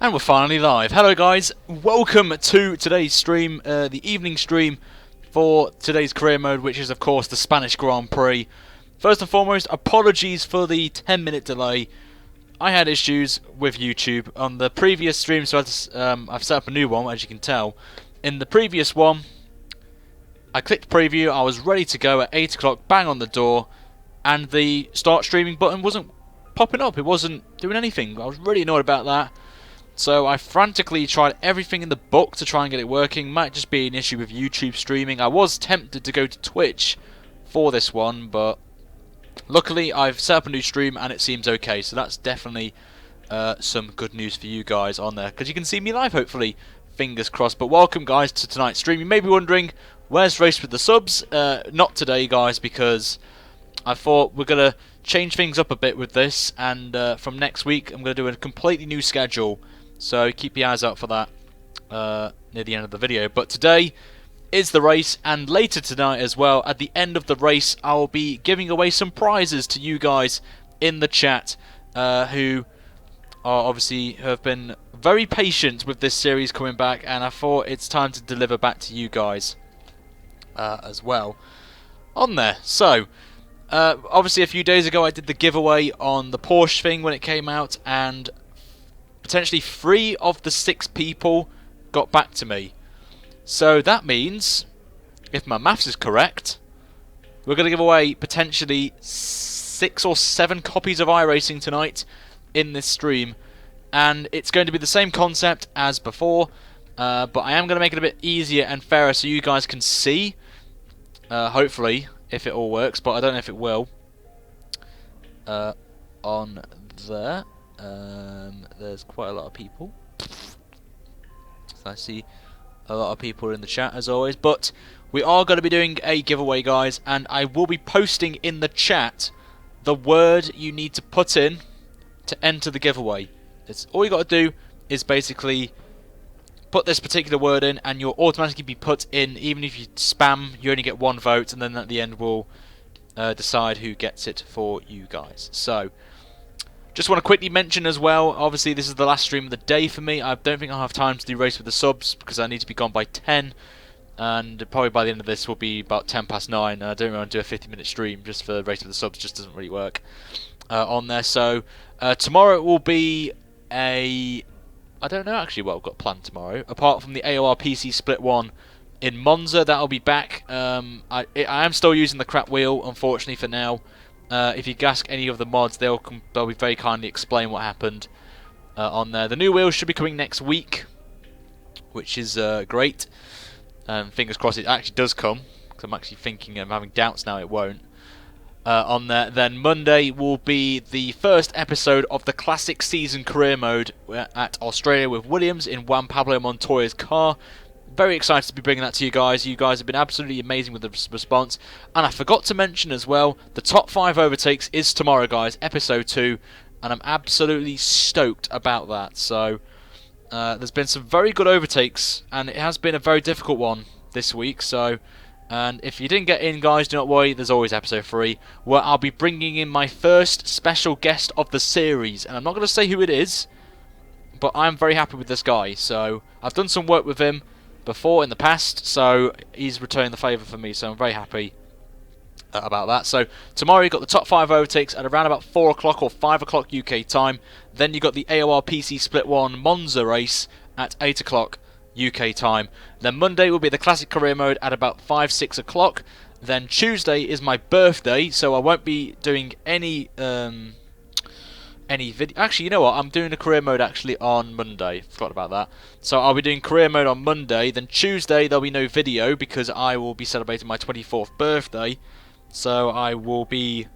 And we're finally live. Hello guys, welcome to today's stream, the evening stream for today's career mode, which is of course the Spanish Grand Prix. First and foremost, apologies for the 10-minute delay. I had issues with YouTube on the previous stream, so I've set up a new one, as you can tell. In the previous one, I clicked preview, I was ready to go at 8 o'clock, bang on the door, and the start streaming button wasn't popping up, it wasn't doing anything. I was really annoyed about that. So I frantically tried everything in the book to try and get it working. Might just be an issue with YouTube streaming. I was tempted to go to Twitch for this one, but luckily I've set up a new stream and it seems okay. So that's definitely some good news for you guys on there, because you can see me live, hopefully. Fingers crossed. But welcome guys to tonight's stream. You may be wondering, where's Race with the Subs? Not today guys, because I thought we're going to change things up a bit with this, and from next week I'm going to do a completely new schedule. So keep your eyes out for that near the end of the video. But today is the race, and later tonight as well, at the end of the race, I'll be giving away some prizes to you guys in the chat who are obviously have been very patient with this series coming back, and I thought it's time to deliver back to you guys as well on there. So obviously a few days ago I did the giveaway on the Porsche thing when it came out, and potentially 3 of the 6 people got back to me. So that means, if my maths is correct, we're going to give away potentially 6 or 7 copies of iRacing tonight in this stream. And it's going to be the same concept as before, but I am going to make it a bit easier and fairer so you guys can see, hopefully, if it all works, but I don't know if it will, on there. There's quite a lot of people. So I see a lot of people in the chat as always, but we are going to be doing a giveaway guys, and I will be posting in the chat the word you need to put in to enter the giveaway. It's all you got to do is basically put this particular word in and you'll automatically be put in. Even if you spam, you only get 1 vote, and then at the end we'll decide who gets it for you guys. So just want to quickly mention as well, obviously this is the last stream of the day for me. I don't think I'll have time to do Race with the Subs because I need to be gone by 10, and probably by the end of this will be about 10 past 9. I don't want to do a 50-minute stream just for Race with the Subs, just doesn't really work on there. So tomorrow will be I don't know actually what I've got planned tomorrow, apart from the AOR PC Split 1 in Monza. That'll be back. I am still using the crap wheel, unfortunately, for now. If you ask any of the mods, they'll be very kindly explain what happened on there. The new wheel should be coming next week, which is great. Fingers crossed it actually does come, because I'm actually thinking, I'm having doubts now it won't. On there. Then Monday will be the first episode of the Classic Season Career Mode at Australia with Williams in Juan Pablo Montoya's car. Very excited to be bringing that to you guys. You guys have been absolutely amazing with the response. And I forgot to mention as well, the top 5 overtakes is tomorrow, guys, episode 2, and I'm absolutely stoked about that. So there's been some very good overtakes, and it has been a very difficult one this week. So, and if you didn't get in, guys, do not worry, there's always episode 3, where I'll be bringing in my first special guest of the series. And I'm not going to say who it is, but I'm very happy with this guy. So I've done some work with him before in the past, so he's returning the favour for me, so I'm very happy about that. So tomorrow you've got the top 5 overtakes at around about 4 o'clock or 5 o'clock UK time. Then you've got the AOR PC Split 1 Monza race at 8 o'clock UK time. Then Monday will be the Classic Career Mode at about 5-6 o'clock. Then Tuesday is my birthday, so I won't be doing any video. Actually, you know what? I'm doing a career mode actually on Monday. Forgot about that. So I'll be doing career mode on Monday. Then Tuesday there'll be no video because I will be celebrating my 24th birthday. So I will be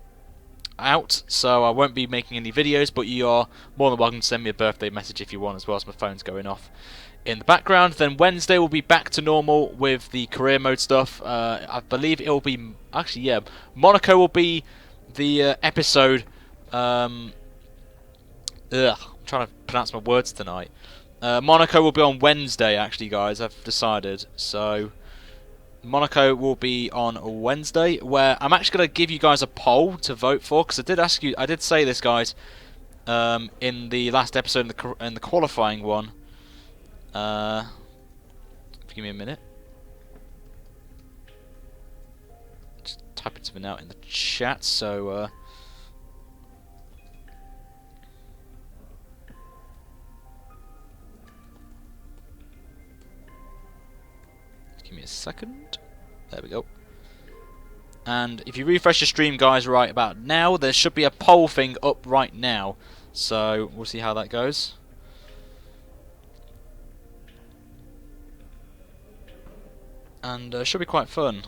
out. So I won't be making any videos. But you are more than welcome to send me a birthday message if you want as well, as my phone's going off in the background. Then Wednesday will be back to normal with the career mode stuff. I believe it will be actually, yeah, Monaco will be the episode. I'm trying to pronounce my words tonight. Monaco will be on Wednesday, actually, guys. I've decided. So Monaco will be on Wednesday, where I'm actually going to give you guys a poll to vote for, because I did ask you. I did say this, guys. in the last episode in the qualifying one. Give me a minute. Just typing something out in the chat. So. Give me a second. There we go. And if you refresh your stream, guys, right about now, there should be a poll thing up right now. So we'll see how that goes. And should be quite fun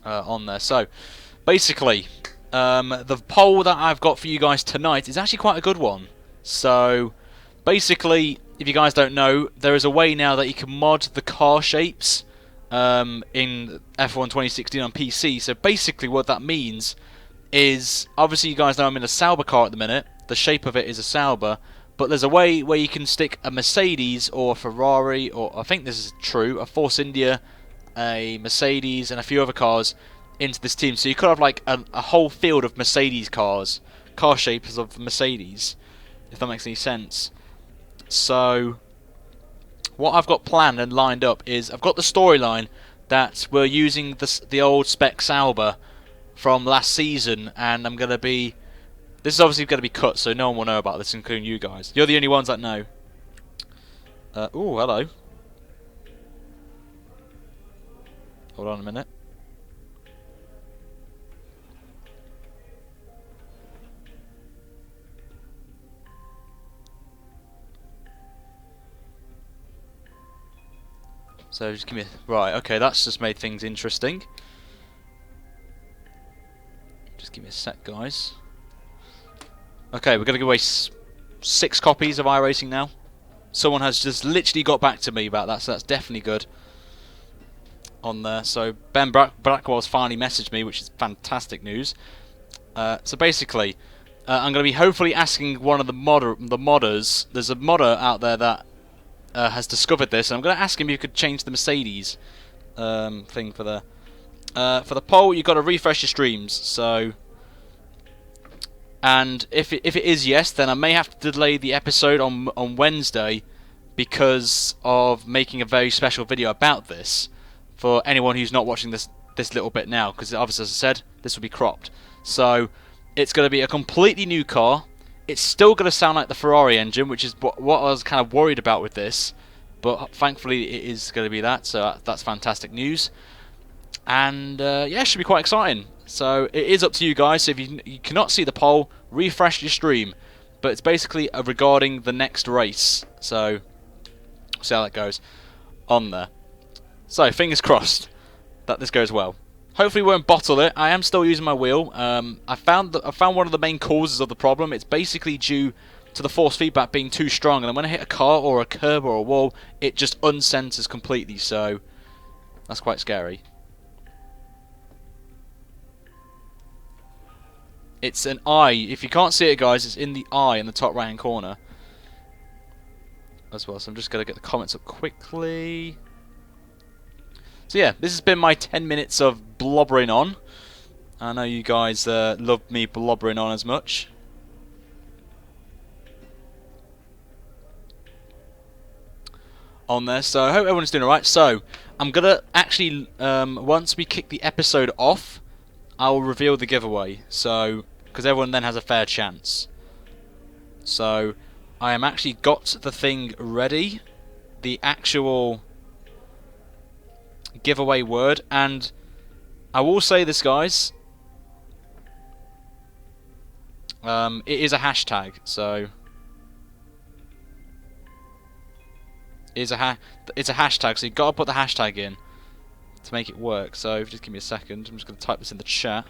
on there. So basically, the poll that I've got for you guys tonight is actually quite a good one. So basically, if you guys don't know, there is a way now that you can mod the car shapes in F1 2016 on PC. So basically what that means is, obviously you guys know I'm in a Sauber car at the minute. The shape of it is a Sauber. But there's a way where you can stick a Mercedes or a Ferrari, or I think this is true, a Force India, a Mercedes, and a few other cars into this team. So you could have like a whole field of Mercedes cars, car shapes of Mercedes, if that makes any sense. So what I've got planned and lined up is I've got the storyline that we're using the old spec Sauber from last season, and I'm going to be... This is obviously going to be cut, so no one will know about this, including you guys. You're the only ones that know. Oh, hello. Hold on a minute. So just give me... Right, okay, that's just made things interesting. Just give me a sec, guys. Okay, we're going to give away 6 copies of iRacing now. Someone has just literally got back to me about that, so that's definitely good on there. So Ben Blackwell's finally messaged me, which is fantastic news. So basically, I'm going to be hopefully asking one of the modders. There's a modder out there that has discovered this, and I'm going to ask him if you could change the Mercedes thing for the poll. You've got to refresh your streams, so... And if it is yes, then I may have to delay the episode on Wednesday because of making a very special video about this for anyone who's not watching this little bit now, because obviously, as I said, this will be cropped. So it's going to be a completely new car. It's still going to sound like the Ferrari engine, which is what I was kind of worried about with this, but thankfully it is going to be that, so that's fantastic news. And yeah, it should be quite exciting. So it is up to you guys. So if you cannot see the poll, refresh your stream. But it's basically regarding the next race. So we'll see how that goes on there. So fingers crossed that this goes well. Hopefully we won't bottle it. I am still using my wheel. I found one of the main causes of the problem. It's basically due to the force feedback being too strong, and then when I hit a car or a curb or a wall, it just uncenters completely. So that's quite scary. It's an eye. If you can't see it, guys, it's in the eye in the top right hand corner as well. So I'm just going to get the comments up quickly. So yeah, this has been my 10 minutes of blobbering on. I know you guys love me blobbering on as much. On there, so I hope everyone's doing alright. So I'm going to actually, once we kick the episode off, I will reveal the giveaway. So... because everyone then has a fair chance. So I am actually got the thing ready, the actual giveaway word, and I will say this, guys, it is a hashtag, so it's a hashtag, so you've got to put the hashtag in to make it work. So if you just give me a second, I'm just going to type this in the chat.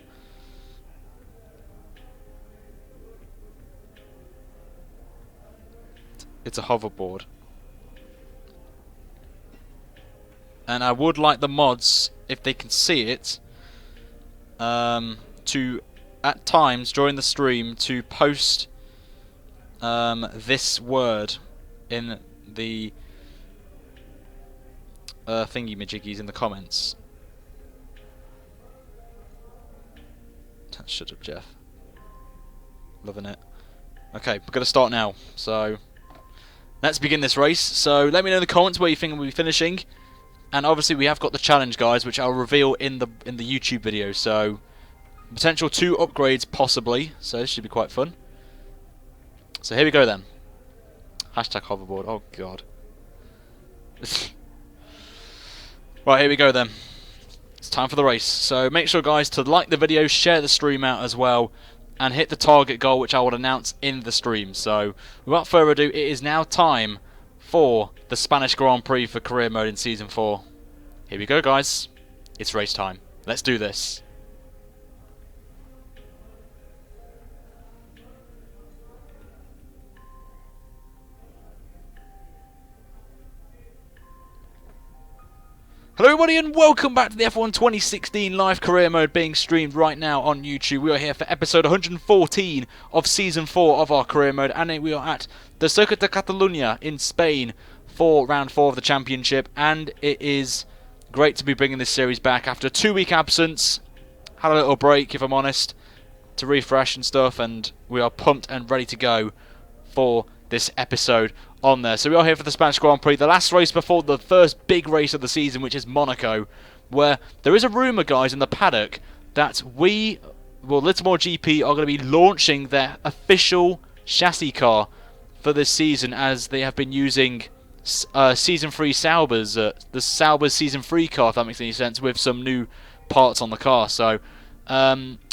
It's a hoverboard. And I would like the mods, if they can see it, to, at times during the stream, to post this word in the thingy-majiggies in the comments. Shut up, Jeff. Loving it. Okay, we're going to start now. So, let's begin this race. So, let me know in the comments where you think we'll be finishing. And obviously we have got the challenge, guys, which I'll reveal in the YouTube video. So, potential 2 upgrades possibly. So, this should be quite fun. So, here we go then. Hashtag hoverboard. Oh, God. Right, here we go then. It's time for the race. So, make sure, guys, to like the video, share the stream out as well, and hit the target goal, which I will announce in the stream. So, without further ado, it is now time for the Spanish Grand Prix for career mode in Season 4. Here we go, guys. It's race time. Let's do this. Hello everybody and welcome back to the F1 2016 live career mode being streamed right now on YouTube. We are here for episode 114 of Season 4 of our career mode, and we are at the Circuit de Catalunya in Spain for round 4 of the championship, and it is great to be bringing this series back after a 2-week absence. Had a little break, if I'm honest, to refresh and stuff, and we are pumped and ready to go for this episode on there. So we are here for the Spanish Grand Prix, the last race before the first big race of the season, which is Monaco, where there is a rumour, guys, in the paddock that Littlemore GP are going to be launching their official chassis car for this season, as they have been using Season 3 Saubers, the Sauber Season 3 car, if that makes any sense, with some new parts on the car. So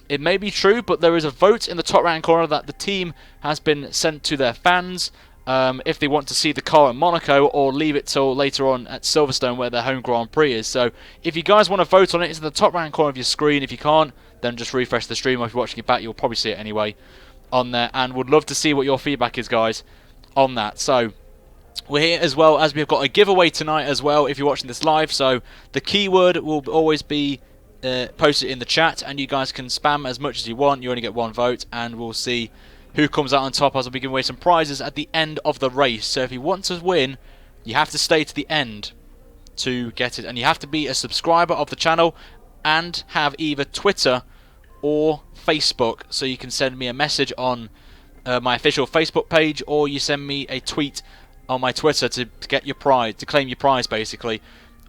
it may be true, but there is a vote in the top right-hand corner that the team has been sent to their fans if they want to see the car at Monaco or leave it till later on at Silverstone where their home Grand Prix is. So if you guys want to vote on it, it's in the top right-hand corner of your screen. If you can't, then just refresh the stream, or if you're watching it back, you'll probably see it anyway on there, and would love to see what your feedback is, guys, on that. So we're here as well as we've got a giveaway tonight as well if you're watching this live. So the keyword will always be posted in the chat, and you guys can spam as much as you want. You only get 1 vote, and we'll see who comes out on top, as I'll be giving away some prizes at the end of the race. So if you want to win, you have to stay to the end to get it, and you have to be a subscriber of the channel and have either Twitter or Facebook, so you can send me a message on my official Facebook page, or you send me a tweet on my Twitter to get your prize, to claim your prize basically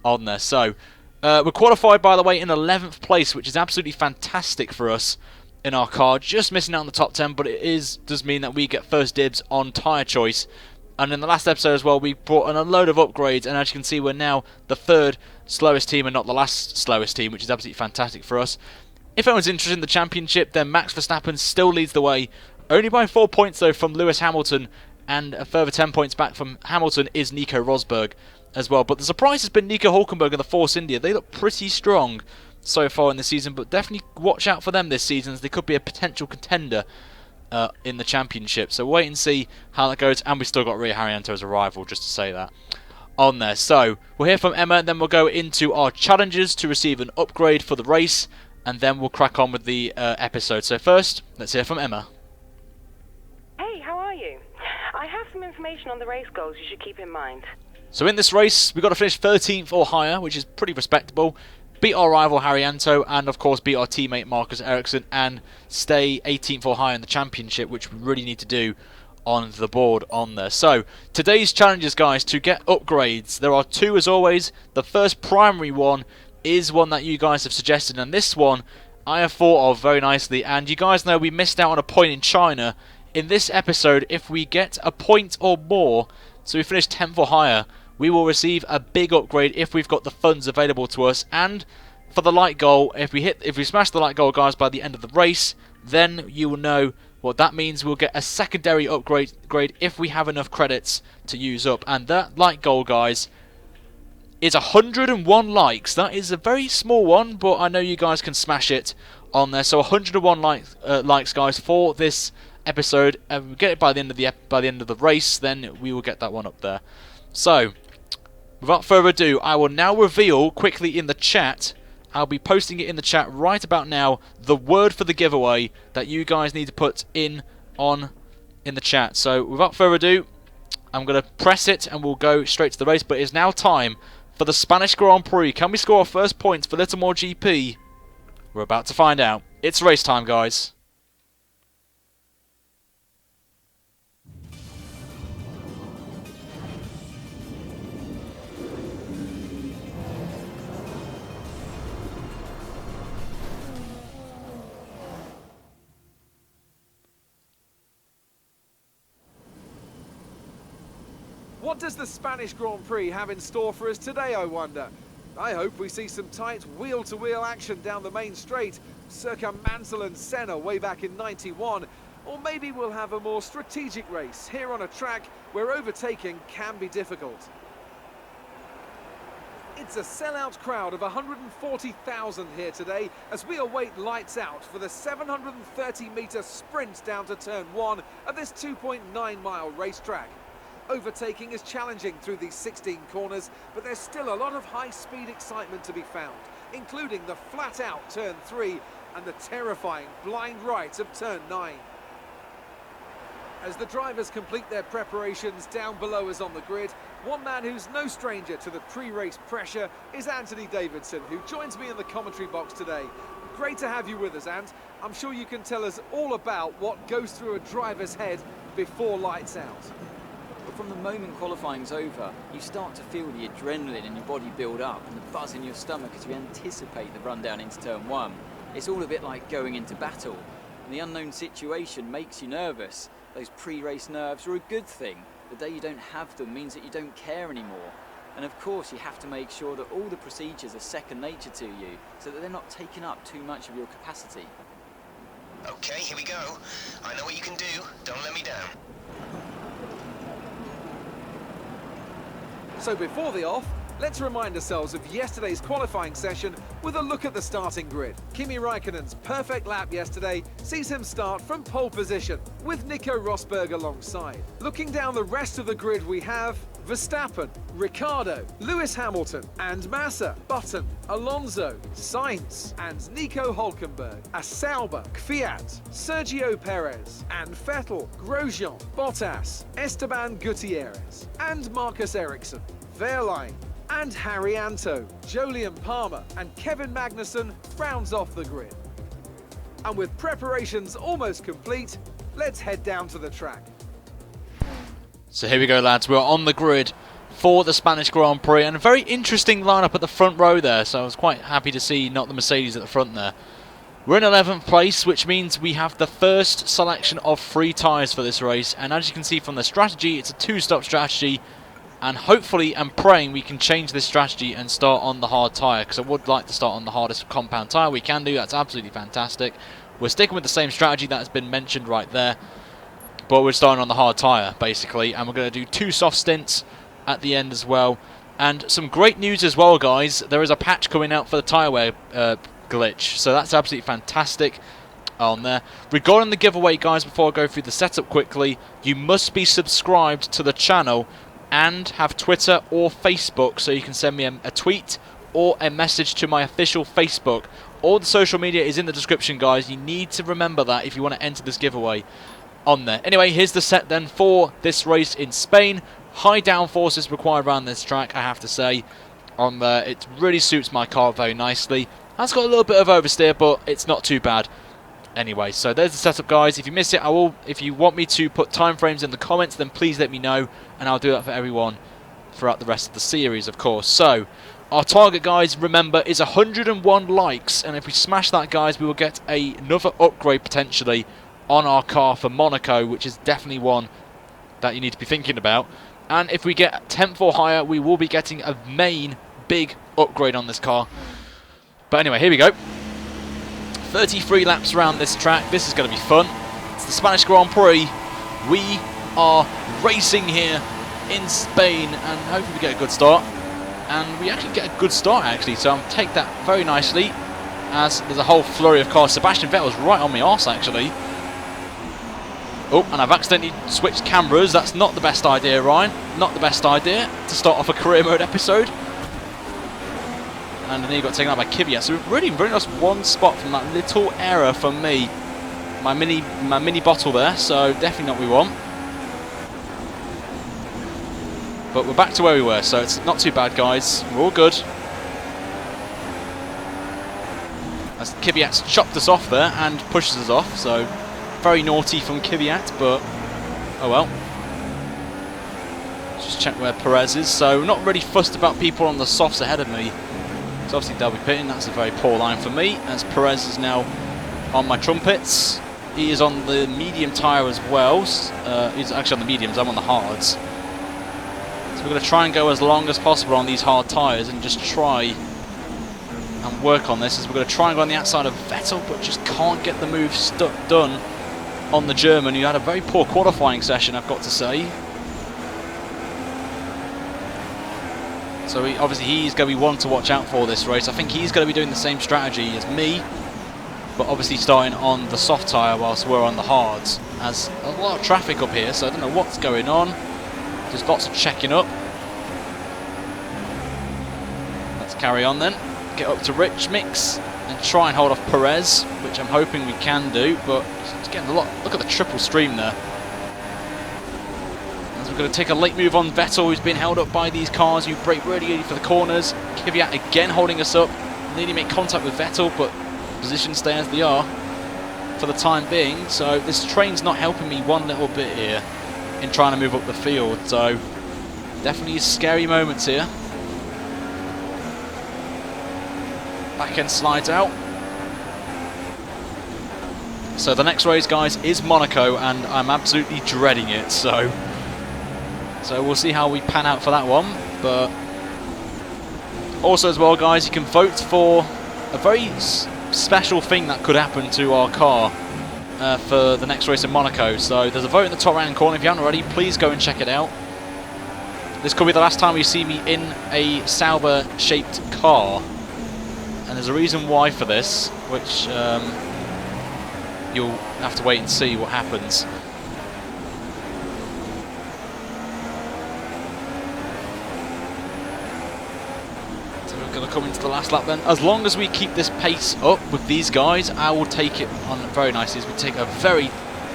on there. So we're qualified, by the way, in 11th place, which is absolutely fantastic for us in our car. Just missing out on the top 10, but it does mean that we get first dibs on tyre choice. And in the last episode as well, we brought in a load of upgrades, and as you can see, we're now the 3rd slowest team and not the last slowest team, which is absolutely fantastic for us. If anyone's interested in the championship, then Max Verstappen still leads the way, only by 4 points though from Lewis Hamilton, and a further 10 points back from Hamilton is Nico Rosberg as well. But the surprise has been Nico Hulkenberg and the Force India. They look pretty strong so far in the season, but definitely watch out for them this season, as they could be a potential contender in the championship. So wait and see how that goes, and we've still got Rio Haryanto as a rival, just to say that on there. So we'll hear from Emma, and then we'll go into our challenges to receive an upgrade for the race, and then we'll crack on with the episode. So first, let's hear from Emma. Hey, how are you? I have some information on the race goals you should keep in mind. So in this race, we've got to finish 13th or higher, which is pretty respectable. Beat our rival Haryanto, and of course beat our teammate Marcus Ericsson, and stay 18th or higher in the championship, which we really need to do on the board on there. So today's challenges, guys, to get upgrades. There are 2 as always. The first primary one is one that you guys have suggested, and this one I have thought of very nicely. And you guys know we missed out on a point in China. In this episode, if we get a point or more, so we finish 10th or higher, we will receive a big upgrade if we've got the funds available to us. And for the light goal, if we smash the light goal, guys, by the end of the race, then you will know what that means. We'll get a secondary upgrade if we have enough credits to use up. And that light goal, guys, is 101 likes. That is a very small one, but I know you guys can smash it on there. So 101 likes, guys, for this episode. And we get it by the end of the race, then we will get that one up there. So without further ado, I will now reveal quickly in the chat. I'll be posting it in the chat right about now, the word for the giveaway that you guys need to put in the chat. So without further ado, I'm going to press it and we'll go straight to the race. But it's now time for the Spanish Grand Prix. Can we score our first points for Littlemore GP? We're about to find out. It's race time, guys. What does the Spanish Grand Prix have in store for us today, I wonder? I hope we see some tight wheel-to-wheel action down the main straight, circa Mansell and Senna way back in '91. Or maybe we'll have a more strategic race here on a track where overtaking can be difficult. It's a sellout crowd of 140,000 here today as we await lights out for the 730-metre sprint down to turn 1 of this 2.9-mile racetrack. Overtaking is challenging through these 16 corners, but there's still a lot of high-speed excitement to be found, including the flat-out turn 3 and the terrifying blind right of turn 9. As the drivers complete their preparations down below us on the grid, one man who's no stranger to the pre-race pressure is Anthony Davidson, who joins me in the commentary box today. Great to have you with us, Ant. I'm sure you can tell us all about what goes through a driver's head before lights out. But from the moment qualifying's over, you start to feel the adrenaline in your body build up and the buzz in your stomach as you anticipate the run down into turn 1. It's all a bit like going into battle, and the unknown situation makes you nervous. Those pre-race nerves are a good thing. The day you don't have them means that you don't care anymore. And of course you have to make sure that all the procedures are second nature to you, so that they're not taking up too much of your capacity. Okay, here we go. I know what you can do. Don't let me down. So before the off, let's remind ourselves of yesterday's qualifying session with a look at the starting grid. Kimi Raikkonen's perfect lap yesterday sees him start from pole position, with Nico Rosberg alongside. Looking down the rest of the grid, we have Verstappen, Ricciardo, Lewis Hamilton and Massa, Button, Alonso, Sainz and Nico Hülkenberg, a Sauber, Kvyat, Sergio Perez and Vettel, Grosjean, Bottas, Esteban Gutierrez and Marcus Ericsson, Wehrlein and Harry Anto, Jolyon Palmer and Kevin Magnussen rounds off the grid. And with preparations almost complete, let's head down to the track. So here we go, lads. We're on the grid for the Spanish Grand Prix, and a very interesting lineup at the front row there, so I was quite happy to see not the Mercedes at the front there. We're in 11th place, which means we have the first selection of free tyres for this race, and as you can see from the strategy, it's a two-stop strategy, and hopefully I'm praying we can change this strategy and start on the hard tyre, because I would like to start on the hardest compound tyre we can do. That's absolutely fantastic. We're sticking with the same strategy that has been mentioned right there, but we're starting on the hard tyre basically, and we're going to do 2 soft stints at the end as well. And some great news as well, guys. There is a patch coming out for the tyre wear glitch, so that's absolutely fantastic on there. Regarding the giveaway, guys, before I go through the setup quickly, you must be subscribed to the channel and have Twitter or Facebook, so you can send me a tweet or a message to my official Facebook. All the social media is in the description, guys. You need to remember that if you want to enter this giveaway on there. Anyway, here's the set then for this race in Spain. High downforce is required around this track, I have to say. On there, it really suits my car very nicely. Has got a little bit of oversteer, but it's not too bad. Anyway, so there's the setup, guys. If you miss it, I will. If you want me to put timeframes in the comments, then please let me know, and I'll do that for everyone throughout the rest of the series, of course. So our target, guys, remember, is 101 likes, and if we smash that, guys, we will get another upgrade potentially on our car for Monaco, which is definitely one that you need to be thinking about. And if we get 10th or higher, we will be getting a main big upgrade on this car. But anyway, here we go. 33 laps around this track. This is going to be fun. It's the Spanish Grand Prix. We are racing here in Spain, and hopefully we get a good start. And we actually get a good start, actually, so I'll take that very nicely, as there's a whole flurry of cars. Sebastian Vettel's right on my arse, actually. Oh, and I've accidentally switched cameras. That's not the best idea, Ryan. Not the best idea to start off a career mode episode. And then he got taken out by Kvyat. So we've really lost one spot from that little error from me. My mini bottle there. So definitely not what we want. But we're back to where we were. So it's not too bad, guys. We're all good. As Kvyat's chopped us off there and pushes us off. So very naughty from Kvyat, but oh well. Let's just check where Perez is. So not really fussed about people on the softs ahead of me. So obviously they'll be pitting. That's a very poor line for me, as Perez is now on my trumpets. He is on the medium tyre as well. He's actually on the mediums. I'm on the hards. So we're going to try and go as long as possible on these hard tyres and just try and work on this, as we're going to try and go on the outside of Vettel, but just can't get the move done on the German, who had a very poor qualifying session, I've got to say. So obviously he's going to be one to watch out for this race. I think he's going to be doing the same strategy as me, but obviously starting on the soft tyre whilst we're on the hards. As a lot of traffic up here, so I don't know what's going on. There's lots of checking up. Let's carry on then. Get up to Rich Mix and try and hold off Perez, which I'm hoping we can do, but it's getting a lot. Look at the triple stream there. As we're going to take a late move on Vettel, who's been held up by these cars who brake really early for the corners. Kvyat again holding us up. Nearly make contact with Vettel, but positions stay as they are for the time being. So this train's not helping me one little bit here in trying to move up the field. So definitely scary moments here. Back end slides out. So the next race, guys, is Monaco, and I'm absolutely dreading it. So we'll see how we pan out for that one. But also as well, guys, you can vote for a very special thing that could happen to our car for the next race in Monaco. So there's a vote in the top right hand corner. If you haven't already, please go and check it out. This could be the last time you see me in a Sauber shaped car. And there's a reason why for this, which you'll have to wait and see what happens. So we're going to come into the last lap then. As long as we keep this pace up with these guys, I will take it on very nicely, as we take a very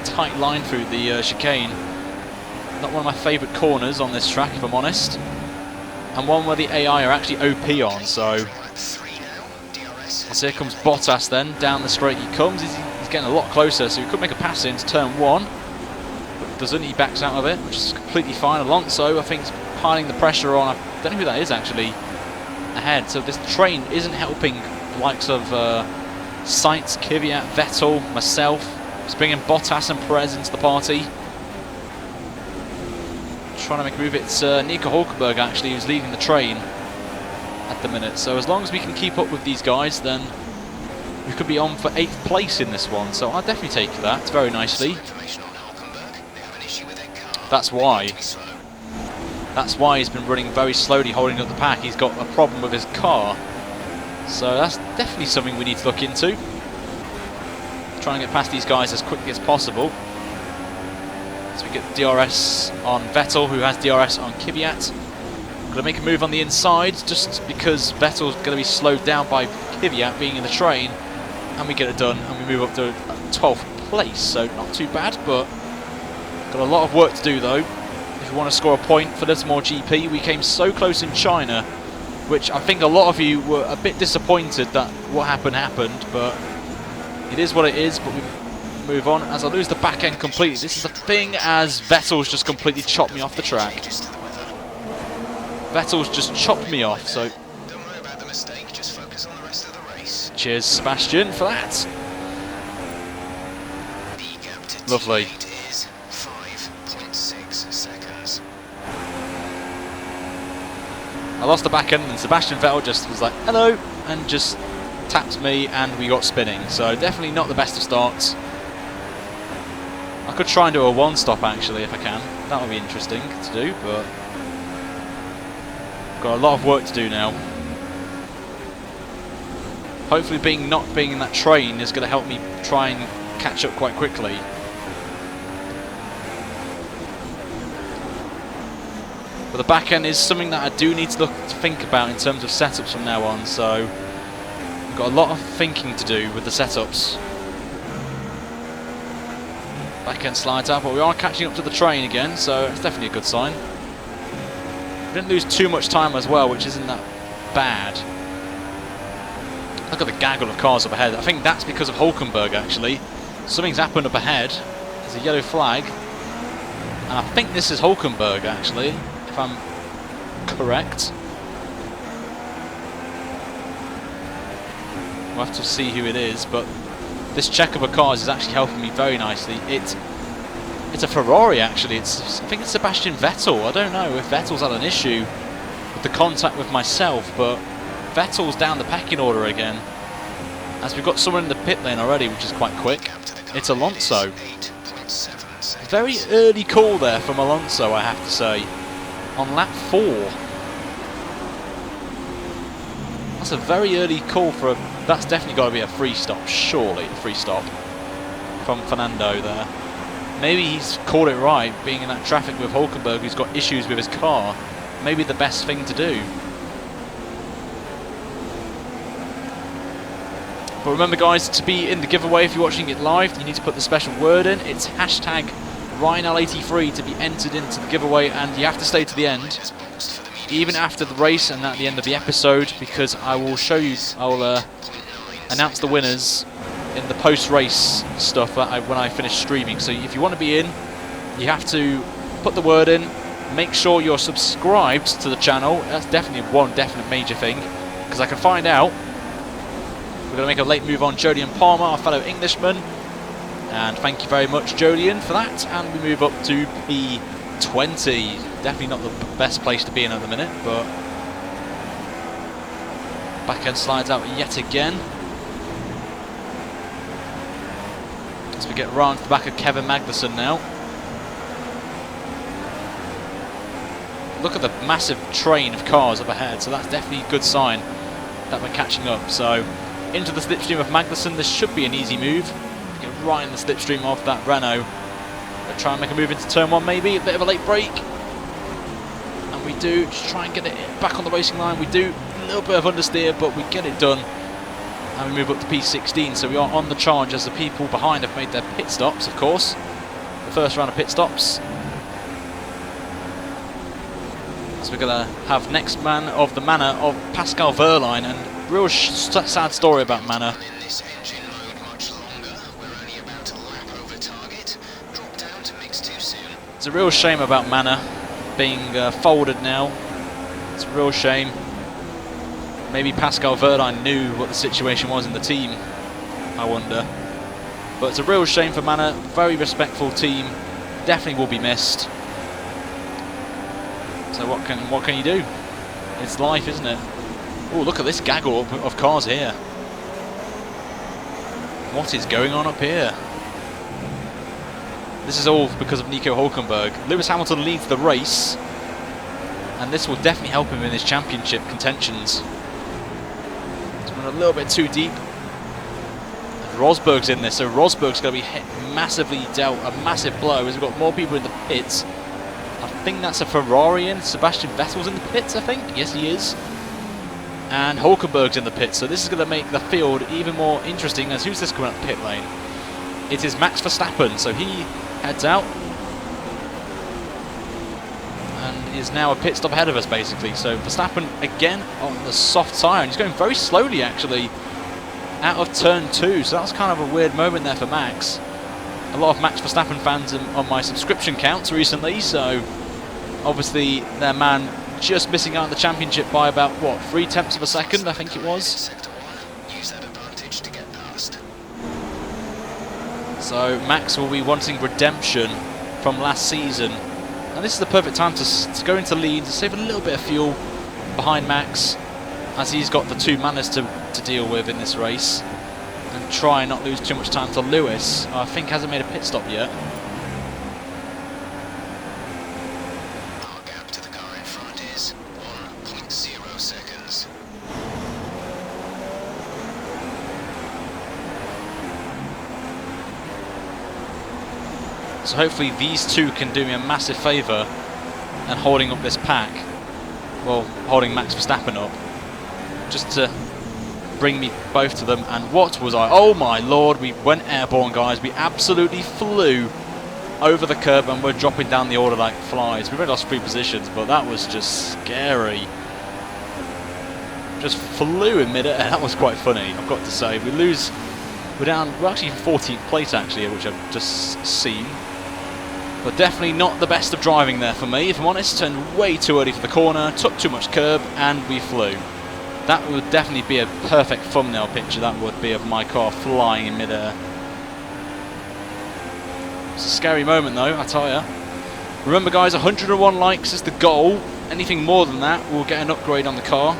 tight line through the chicane. Not one of my favourite corners on this track, if I'm honest. And one where the AI are actually OP on, so... So here comes Bottas then, down the straight he comes. He's getting a lot closer, so he could make a pass into turn one. But doesn't, he backs out of it, which is completely fine. Alonso, I think, is piling the pressure on. I don't know who that is actually ahead. So this train isn't helping the likes of Sainz, Kvyat, Vettel, myself. It's bringing Bottas and Perez into the party. Trying to make a move. It's Nico Hulkenberg actually who's leading the train at the minute, so as long as we can keep up with these guys, then we could be on for 8th place in this one, so I'll definitely take that very nicely. That's why he's been running very slowly, holding up the pack. He's got a problem with his car, so that's definitely something we need to look into. Try and get past these guys as quickly as possible. So we get DRS on Vettel, who has DRS on Kvyat. Going to make a move on the inside, just because Vettel's going to be slowed down by Kvyat being in the train, and we get it done, and we move up to 12th place, so not too bad, but got a lot of work to do though. If you want to score a point for this more GP, we came so close in China, which I think a lot of you were a bit disappointed that what happened, but it is what it is. But we move on. As I lose the back end completely, this is the thing, as Vettel's just completely chopped me off the track. Vettel's just chopped me off, so Don't worry about the mistake, just focus on the rest of the race. cheers Sebastian for that. The gap to Lovely. T8 is 5.6 seconds. I lost the back end, and Sebastian Vettel just was like, hello, and just tapped me, and we got spinning. So definitely not the best of starts. I could try and do a one-stop actually if I can. That would be interesting to do, but got a lot of work to do now. Hopefully not being in that train is going to help me try and catch up quite quickly. But the back end is something that I do need to think about in terms of setups from now on, so I've got a lot of thinking to do with the setups. Back end slides out, but we are catching up to the train again, so it's definitely a good sign. Didn't lose too much time as well, which isn't that bad. Look at the gaggle of cars up ahead. I think that's because of Hulkenberg actually. Something's happened up ahead. There's a yellow flag. And I think this is Hulkenberg actually, if I'm correct. We'll have to see who it is, but this check of a cars is actually helping me very nicely. It It's a Ferrari actually. I think it's Sebastian Vettel. I don't know if Vettel's had an issue with the contact with myself, but Vettel's down the pecking order again. As we've got someone in the pit lane already, which is quite quick. It's Alonso. Very early call there from Alonso, I have to say. On lap 4. That's a very early call for a... That's definitely got to be a free stop, surely. A free stop from Fernando there. Maybe he's called it right, being in that traffic with Hulkenberg, who's got issues with his car. Maybe the best thing to do. But remember guys, to be in the giveaway, if you're watching it live, you need to put the special word in. It's hashtag RyanL83 to be entered into the giveaway, and you have to stay to the end, even after the race and at the end of the episode, because I will show you, I will announce the winners in the post-race stuff when I finish streaming. So if you want to be in, you have to put the word in, make sure you're subscribed to the channel. That's definitely one definite major thing, because I can find out. We're going to make a late move on Jolyon Palmer, our fellow Englishman. And thank you very much, Jolyon, for that. And we move up to P20. Definitely not the best place to be in at the minute, but back end slides out yet again. As we get round to the back of Kevin Magnussen now. Look at the massive train of cars up ahead, so that's definitely a good sign that we're catching up. So into the slipstream of Magnussen, this should be an easy move. Get right in the slipstream of that Renault. We'll try and make a move into turn 1 maybe, a bit of a late break. And we do, just try and get it back on the racing line. We do a little bit of understeer, but we get it done. And we move up to P16, so we are on the charge as the people behind have made their pit stops, of course. The first round of pit stops. So we're going to have next man of the manor of Pascal Wehrlein, and real sad story about Manor. It's a real shame about Manor being folded now. It's a real shame. Maybe Pascal Wehrlein knew what the situation was in the team, I wonder. But it's a real shame for Manor. Very respectful team. Definitely will be missed. So what can you do? It's life, isn't it? Oh, look at this gaggle of cars here. What is going on up here? This is all because of Nico Hulkenberg. Lewis Hamilton leads the race, and this will definitely help him in his championship contentions. It's went a little bit too deep. And Rosberg's in this, so Rosberg's going to be massively dealt a massive blow as we've got more people in the pits. I think that's a Ferrari in. Sebastian Vettel's in the pits, I think. Yes, he is. And Hulkenberg's in the pits, so this is going to make the field even more interesting. As who's this coming up the pit lane? It is Max Verstappen, so he heads out and is now a pit stop ahead of us, basically. So Verstappen again on the soft tyre, and he's going very slowly actually out of turn 2. So that's kind of a weird moment there for Max. A lot of Max Verstappen fans on my subscription counts recently, so obviously their man just missing out on the championship by about, what, 0.3 of a second, I think it was. So Max will be wanting redemption from last season. And this is the perfect time to go into lead, to save a little bit of fuel behind Max, as he's got the 2 manners to deal with in this race. And try and not lose too much time to Lewis, who I think hasn't made a pit stop yet. Our gap to the car in front is 1.0 seconds. So hopefully these two can do me a massive favour and holding up this pack. Well, holding Max Verstappen up. Just to bring me both to them. And what was I? Oh my lord, we went airborne, guys. We absolutely flew over the curb and we're dropping down the order like flies. We've only lost 3 positions, but that was just scary. Just flew in mid-air. That was quite funny, I've got to say. We're down, we're actually in 14th place actually, which I've just seen. But definitely not the best of driving there for me, if I'm honest. Turned way too early for the corner, took too much curb, and we flew. That would definitely be a perfect thumbnail picture, that would be, of my car flying in mid-air. It's a scary moment though, I tell ya. Remember guys, 101 likes is the goal. Anything more than that, we'll get an upgrade on the car.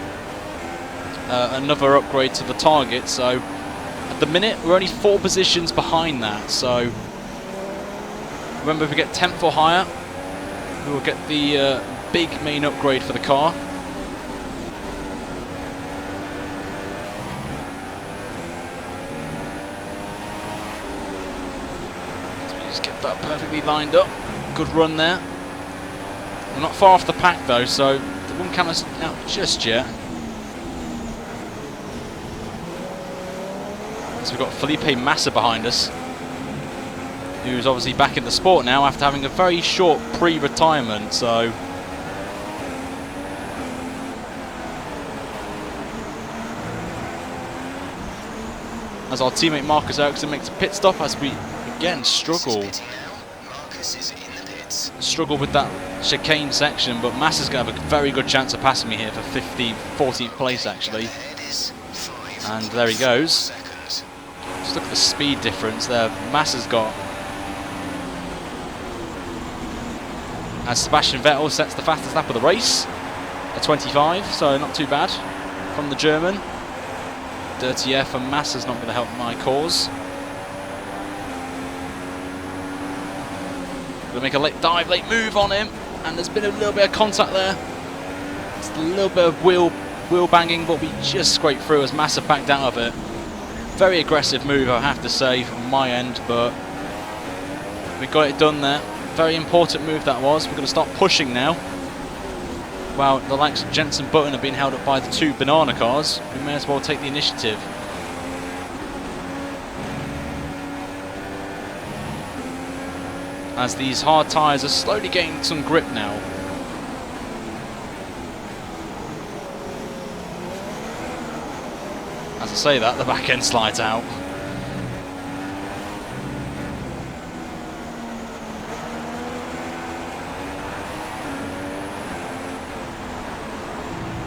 Another upgrade to the target, so at the minute we're only 4 positions behind that, so remember if we get 10th or higher, we will get the big main upgrade for the car. Just get that perfectly lined up. Good run there. We're not far off the pack though, so they won't count us out just yet. So we've got Felipe Massa behind us, who's obviously back in the sport now after having a very short pre-retirement, so as our teammate Marcus Ericsson makes a pit stop as we again struggle with that chicane section, but Massa's going to have a very good chance of passing me here for 14th place actually. And there he goes. Just look at the speed difference there. Massa's got, as Sebastian Vettel sets the fastest lap of the race at 25, so not too bad from the German. Dirty F and Massa's not going to help my cause. Going to make a late move on him, and there's been a little bit of contact there. It's a little bit of wheel banging, but we just scraped through as Massa backed out of it. Very aggressive move, I have to say, from my end, but we got it done there. Very important move that was. We're going to start pushing now. While the likes of Jensen Button are being held up by the 2 banana cars, we may as well take the initiative. As these hard tyres are slowly gaining some grip now. As I say that, the back end slides out.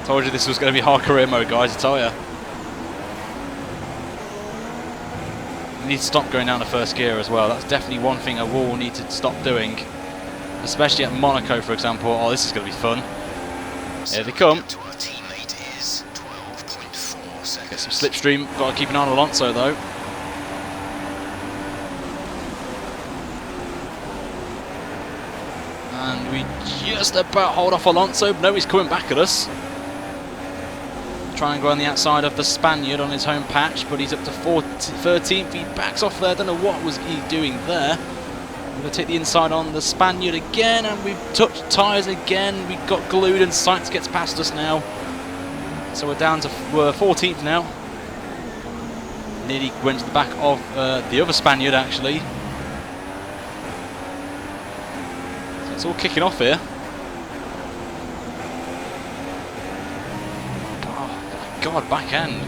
Told you this was going to be hard career mode, guys, I tell ya. We need to stop going down to first gear as well. That's definitely one thing I will need to stop doing. Especially at Monaco, for example. Oh, this is going to be fun. Here they come. Get some slipstream. Got to keep an eye on Alonso, though. And we just about hold off Alonso. No, he's coming back at us. Try and go on the outside of the Spaniard on his home patch, but he's up to 13th. He backs off there. Don't know what was he doing there. We're going to take the inside on the Spaniard again, and we've touched tyres again. We got glued, and Sainz gets past us now. So we're down to 14th now. Nearly went to the back of the other Spaniard, actually. So it's all kicking off here. God, back end.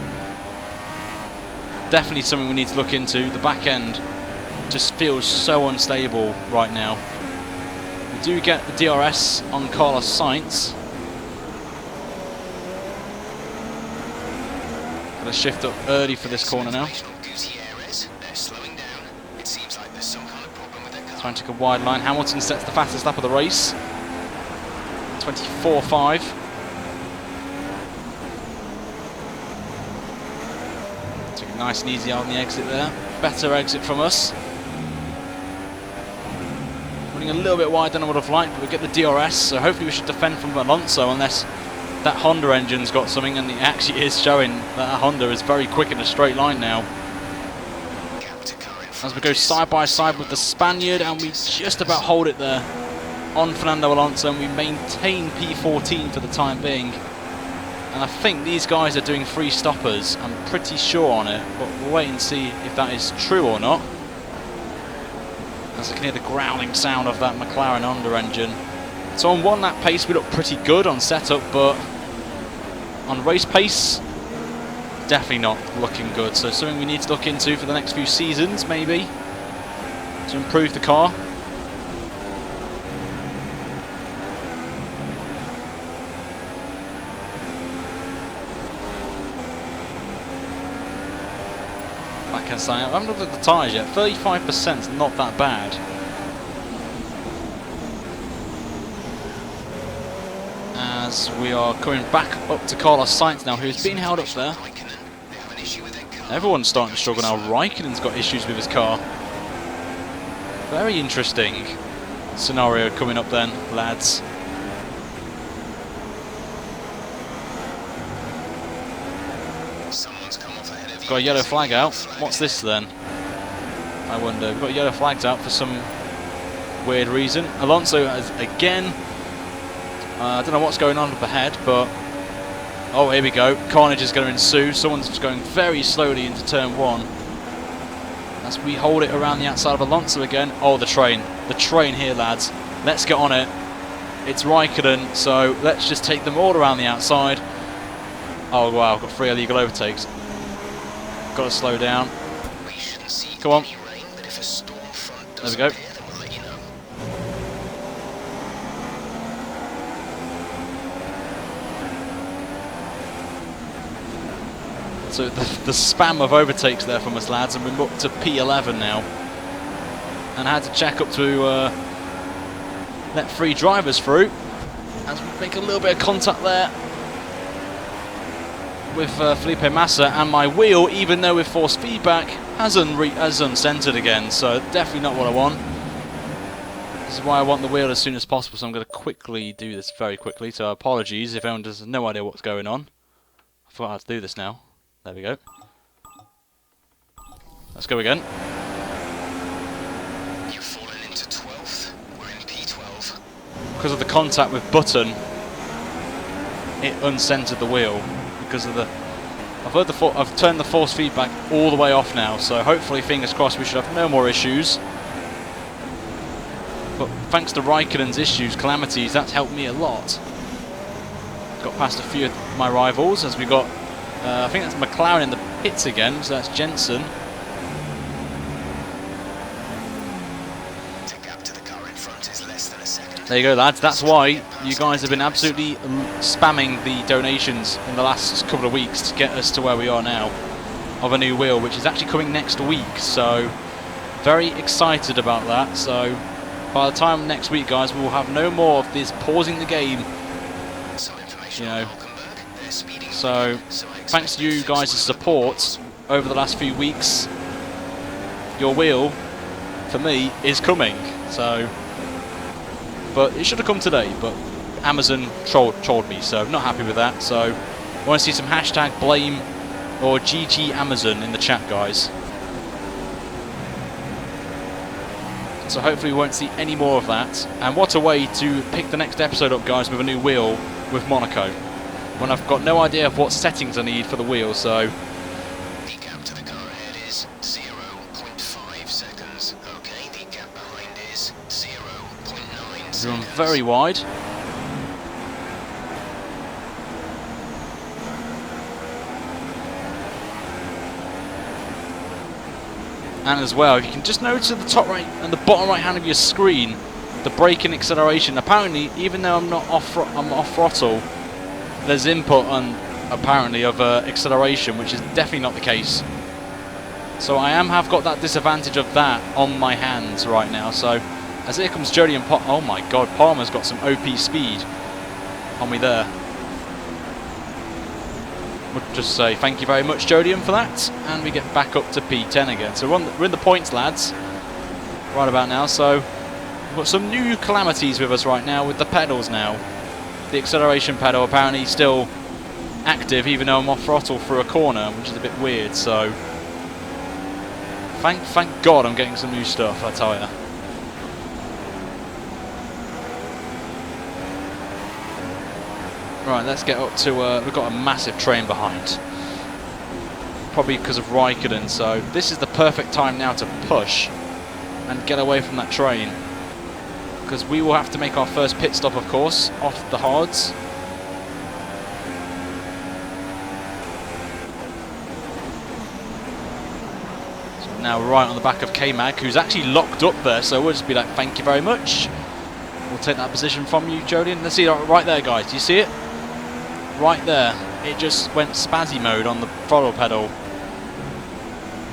Definitely something we need to look into. The back end just feels so unstable right now. We do get the DRS on Carlos Sainz. Got to shift up early for this corner now. Trying to take a wide line. Hamilton sets the fastest lap of the race. 24.5. Nice and easy out on the exit there. Better exit from us. Running a little bit wide than I would have liked, but we get the DRS, so hopefully we should defend from Alonso unless that Honda engine's got something, and it actually is showing that Honda is very quick in a straight line now. As we go side by side with the Spaniard, and we just about hold it there on Fernando Alonso, and we maintain P14 for the time being. And I think these guys are doing 3 stoppers. I'm pretty sure on it, but we'll wait and see if that is true or not. As I can hear the growling sound of that McLaren Honda engine. So on 1 lap pace we look pretty good on setup, but on race pace, definitely not looking good. So something we need to look into for the next few seasons, maybe, to improve the car. I haven't looked at the tyres yet. 35% is not that bad. as we are coming back up to Carlos Sainz now, who's been held up there. Everyone's starting to struggle now. Raikkonen's got issues with his car. Very interesting scenario coming up then, lads. Got a yellow flag out. What's this then? I wonder. We've got yellow flags out for some weird reason. Alonso has again. I don't know what's going on up ahead, but oh, here we go. Carnage is going to ensue. Someone's just going very slowly into turn 1 as we hold it around the outside of Alonso again. Oh, the train here, lads. Let's get on it. It's Raikkonen, so let's just take them all around the outside. Oh wow, got 3 illegal overtakes. Got to slow down. Come on. There we go. So the spam of overtakes there from us, lads, and we're up to P11 now. And I had to check up to let 3 drivers through as we make a little bit of contact there with Felipe Massa, and my wheel, even though with force feedback, has uncentered again, so definitely not what I want. This is why I want the wheel as soon as possible, so I'm going to quickly do this very quickly, so apologies if anyone has no idea what's going on. I thought I had to do this now. There we go. Let's go again. You've fallen into 12th. We're in P12. Because of the contact with button, it uncentered the wheel. Because of the, I've turned the force feedback all the way off now, so hopefully, fingers crossed, we should have no more issues. But thanks to Raikkonen's issues, calamities, that's helped me a lot. Got past a few of my rivals as we got. I think that's McLaren in the pits again, so that's Jensen. There you go, lads. That's why you guys have been absolutely spamming the donations in the last couple of weeks to get us to where we are now of a new wheel, which is actually coming next week. So very excited about that. So by the time next week, guys, we will have no more of this pausing the game. You know. So thanks to you guys' support over the last few weeks, your wheel for me is coming. So, but it should have come today, but Amazon trolled me, so I'm not happy with that. So I want to see some hashtag blame or GG Amazon in the chat, guys. So hopefully we won't see any more of that. And what a way to pick the next episode up, guys, with a new wheel with Monaco, when I've got no idea of what settings I need for the wheel. So the gap to the car ahead is 0.5 seconds. Okay, the gap behind is 0.9 seconds. we're on very wide. And as well, if you can just notice at the top right and the bottom right hand of your screen, the braking acceleration. Apparently, even though I'm off throttle, there's input on apparently of acceleration, which is definitely not the case. So I have got that disadvantage of that on my hands right now. So as here comes Jody and oh my God, Palmer's got some OP speed on me there. Would just say thank you very much, Jodian, for that, and we get back up to P10 again. So we're in the points, lads, right about now. So we've got some new calamities with us right now with the pedals now. The acceleration pedal apparently still active, even though I'm off throttle through a corner, which is a bit weird. So thank God I'm getting some new stuff, I tell ya. Right, let's get up to, we've got a massive train behind. Probably because of Raikkonen, so this is the perfect time now to push and get away from that train. Because we will have to make our first pit stop, of course, off the hards. So now we're right on the back of K-Mag, who's actually locked up there, so we'll just be like, thank you very much. We'll take that position from you, Jodian. Let's see it right there, guys. Do you see it? Right there, it just went spazzy mode on the throttle pedal,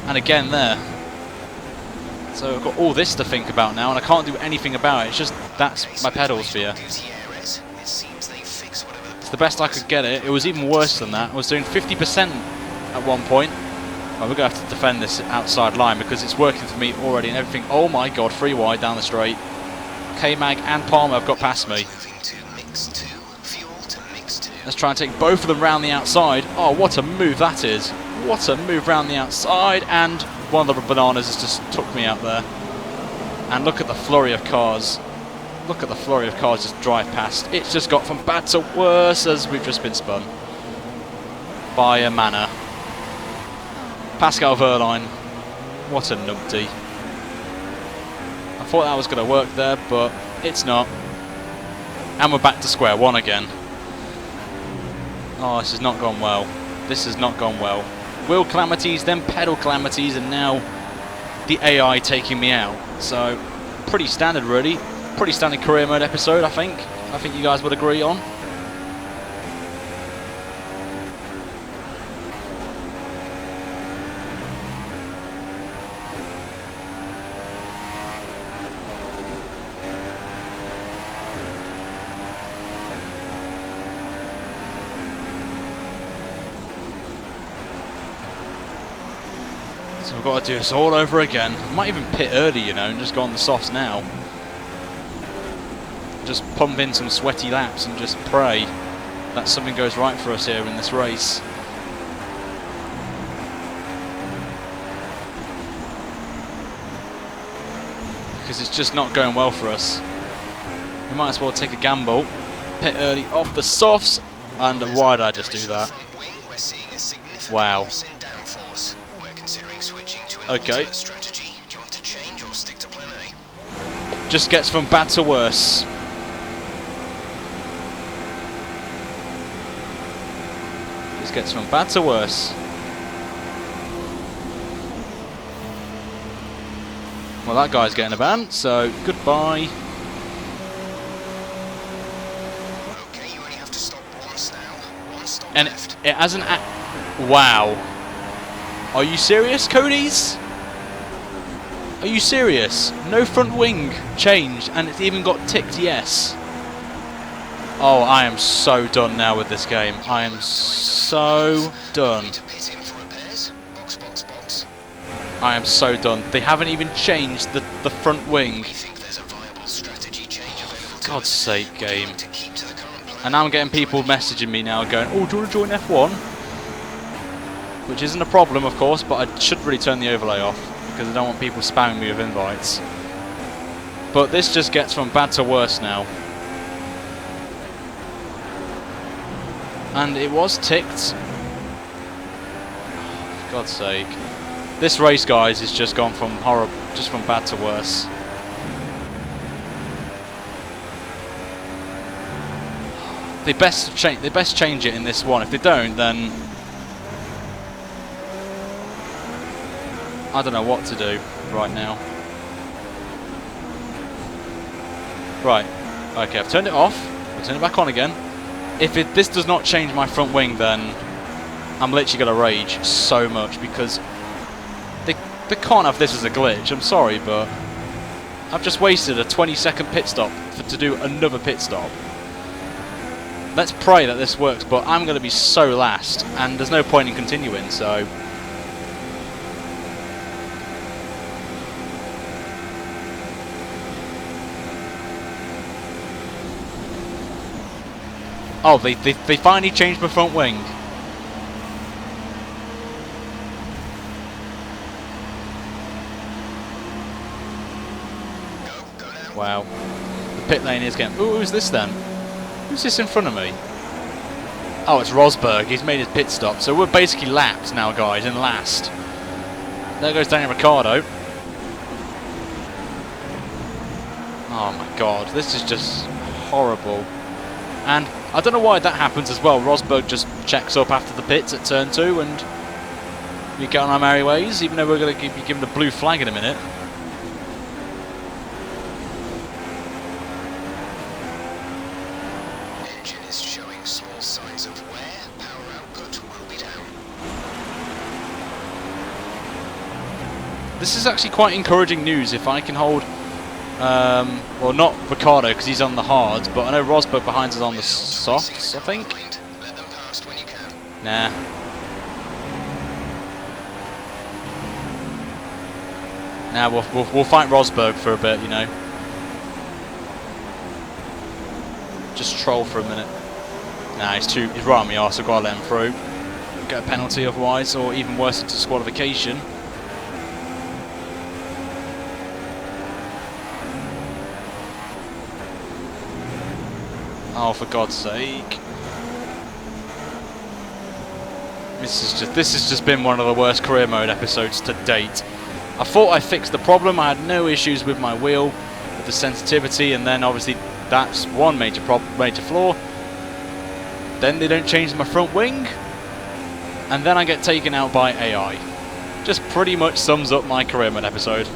and again there. So I've got all this to think about now, and I can't do anything about it. It's just that's my pedal sphere. It seems they fixed whatever the It's the best I could get it. It was even worse than that. I was doing 50% at one point. Well, we're going to have to defend this outside line because it's working for me already and everything. Oh my god, 3 wide down the straight. K-Mag and Palmer have got past me. Let's try and take both of them round the outside. Oh, what a move that is. What a move round the outside. And one of the bananas has just took me out there. And look at the flurry of cars. Look at the flurry of cars just drive past. It's just got from bad to worse as we've just been spun by a Manor. Pascal Wehrlein. What a numpty. I thought that was going to work there, but it's not. And we're back to square one again. Oh, this has not gone well. This has not gone well. Wheel calamities, then pedal calamities, and now the AI taking me out. So, pretty standard really. Pretty standard career mode episode, I think. I think you guys would agree on. So we've got to do this all over again. Might even pit early, you know, and just go on the softs now. Just pump in some sweaty laps and just pray that something goes right for us here in this race. Because it's just not going well for us. We might as well take a gamble, pit early off the softs, and why did I just do that? Wow. Okay. Just gets from bad to worse. Just gets from bad to worse. Well, that guy's getting a ban, so goodbye. Okay, you only have to stop once now. One stop And left. it hasn't. Wow. Are you serious, Cody's? Are you serious? No front wing changed, and it's even got ticked yes. Oh, I am so done now with this game. I am so done. I am so done. They haven't even changed the front wing. For God's sake, game. And now I'm getting people messaging me now going, oh, do you want to join F1? Which isn't a problem, of course, but I should really turn the overlay off because I don't want people spamming me with invites. But this just gets from bad to worse now. And it was ticked. For God's sake. This race, guys, has just gone from horrible, just from bad to worse. They best change it in this one. If they don't, then I don't know what to do right now. Right. Okay, I've turned it off. We'll turn it back on again. If this does not change my front wing, then I'm literally going to rage so much because they can't have this as a glitch. I'm sorry, but I've just wasted a 20-second pit stop to do another pit stop. Let's pray that this works, but I'm going to be so last, and there's no point in continuing, so... Oh, they finally changed my front wing. Wow. The pit lane is getting... Ooh, who's this then? Who's this in front of me? Oh, it's Rosberg. He's made his pit stop. So we're basically lapped now, guys, in last. There goes Daniel Ricciardo. Oh my god, this is just horrible. And I don't know why that happens as well. Rosberg just checks up after the pits at turn 2 and we get on our merry ways, even though we're going to be given the blue flag in a minute. Engine is showing small signs of wear. Power output will be down. This is actually quite encouraging news if I can hold Well, not Ricciardo because he's on the hards, but I know Rosberg behind us on the softs, I think. Let them past when you can. Nah. Nah, we'll fight Rosberg for a bit, you know. Just troll for a minute. Nah, he's right on me arse, I've got to let him through. Get a penalty otherwise, or even worse, it's disqualification. Oh, for God's sake. This has just been one of the worst career mode episodes to date. I thought I fixed the problem. I had no issues with my wheel, with the sensitivity, and then obviously that's one major flaw. Then they don't change my front wing, and then I get taken out by AI. Just pretty much sums up my career mode episode.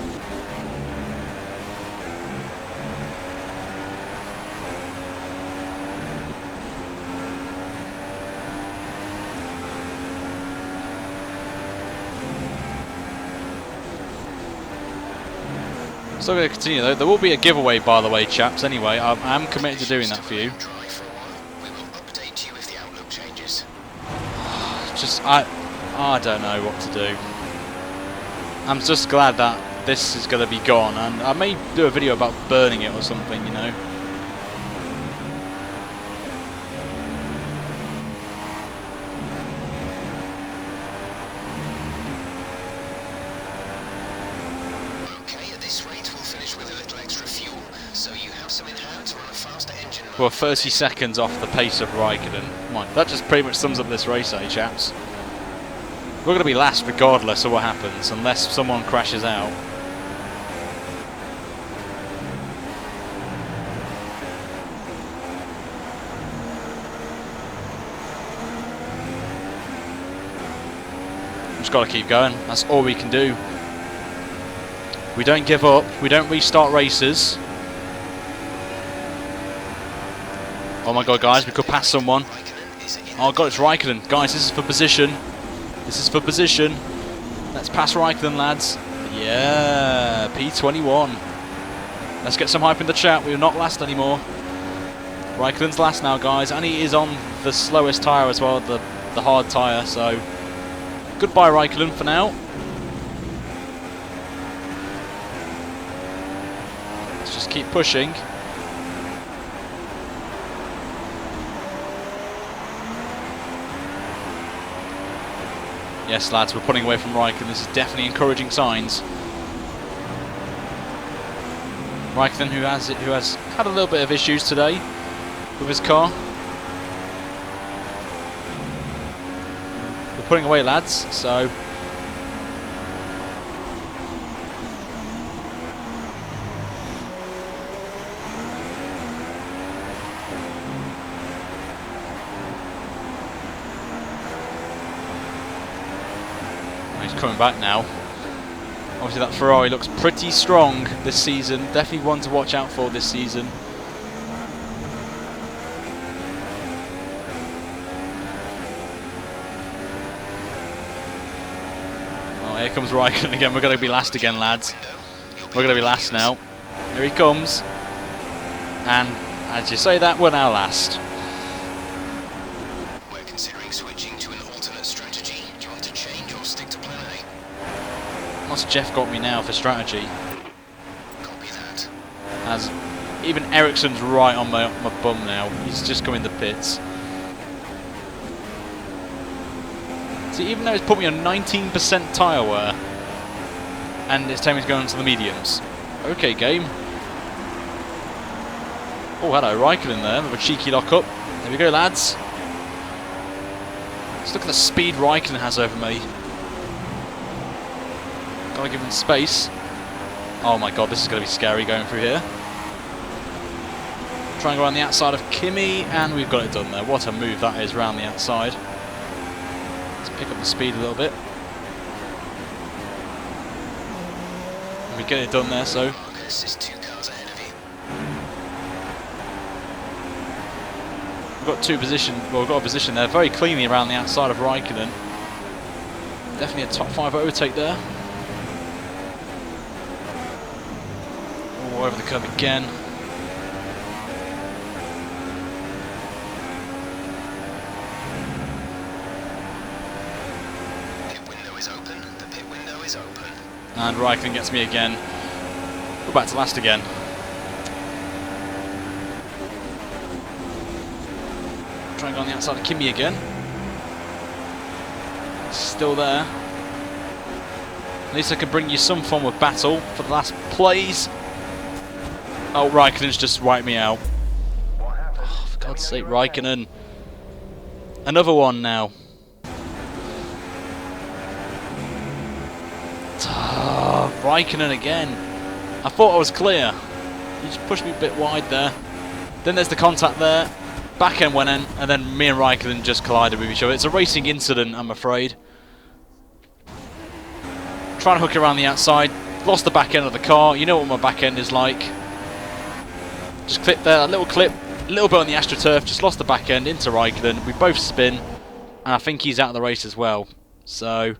Still going to continue though. There will be a giveaway, by the way, chaps. Anyway, I am committed to doing that for you. I don't know what to do. I'm just glad that this is going to be gone, and I may do a video about burning it or something, you know. We're 30 seconds off the pace of Raikkonen. Come on, that just pretty much sums up this race, eh, chaps? We're going to be last regardless of what happens, unless someone crashes out. Just got to keep going. That's all we can do. We don't give up. We don't restart races. Oh my God, guys, we could pass someone. Oh God, it's Raikkonen. Guys, this is for position. This is for position. Let's pass Raikkonen, lads. Yeah, P21. Let's get some hype in the chat. We're not last anymore. Raikkonen's last now, guys, and he is on the slowest tyre as well, the hard tyre, so goodbye Raikkonen for now. Let's just keep pushing. Yes, lads, we're pulling away from Raikkonen. This is definitely encouraging signs. Raikkonen, who has had a little bit of issues today with his car. We're pulling away, lads. So he's coming back now. Obviously that Ferrari looks pretty strong this season. Definitely one to watch out for this season. Oh, here comes Raikkonen again. We're going to be last again, lads. We're going to be last now. Here he comes. And as you say that, we're now last. What's Jeff got me now for strategy? Copy that. As even Ericsson's right on my bum now. He's just going in the pits. See, even though it's put me on 19% tyre wear, and it's telling me to go into the mediums. Okay, game. Oh, hello, Raikkonen there with a cheeky lock-up. There we go, lads. Let's look at the speed Raikkonen has over me. Gotta give him space. Oh my God, this is going to be scary going through here. Try and go around the outside of Kimi, and we've got it done there. What a move that is round the outside. Let's pick up the speed a little bit. And we get it done there, so. We've got two positions, well, we've got a position there very cleanly around the outside of Raikkonen. Definitely a top 5 overtake there. Oh, over the curb again. Pit window is open. The pit window is open. And Raikkonen gets me again. Go back to last again. Trying to go on the outside of Kimi again. Still there. At least I can bring you some form of battle for the last plays. Oh, Raikkonen's just wiped me out. Oh, for God's sake, Raikkonen. Another one now. Oh, Raikkonen again. I thought I was clear. He just pushed me a bit wide there. Then there's the contact there. Back end went in, and then me and Raikkonen just collided with each other. It's a racing incident, I'm afraid. Trying to hook around the outside. Lost the back end of the car. You know what my back end is like. Just clipped there, a little clip, a little bit on the AstroTurf. Just lost the back end into Raikkonen. We both spin, and I think he's out of the race as well. So,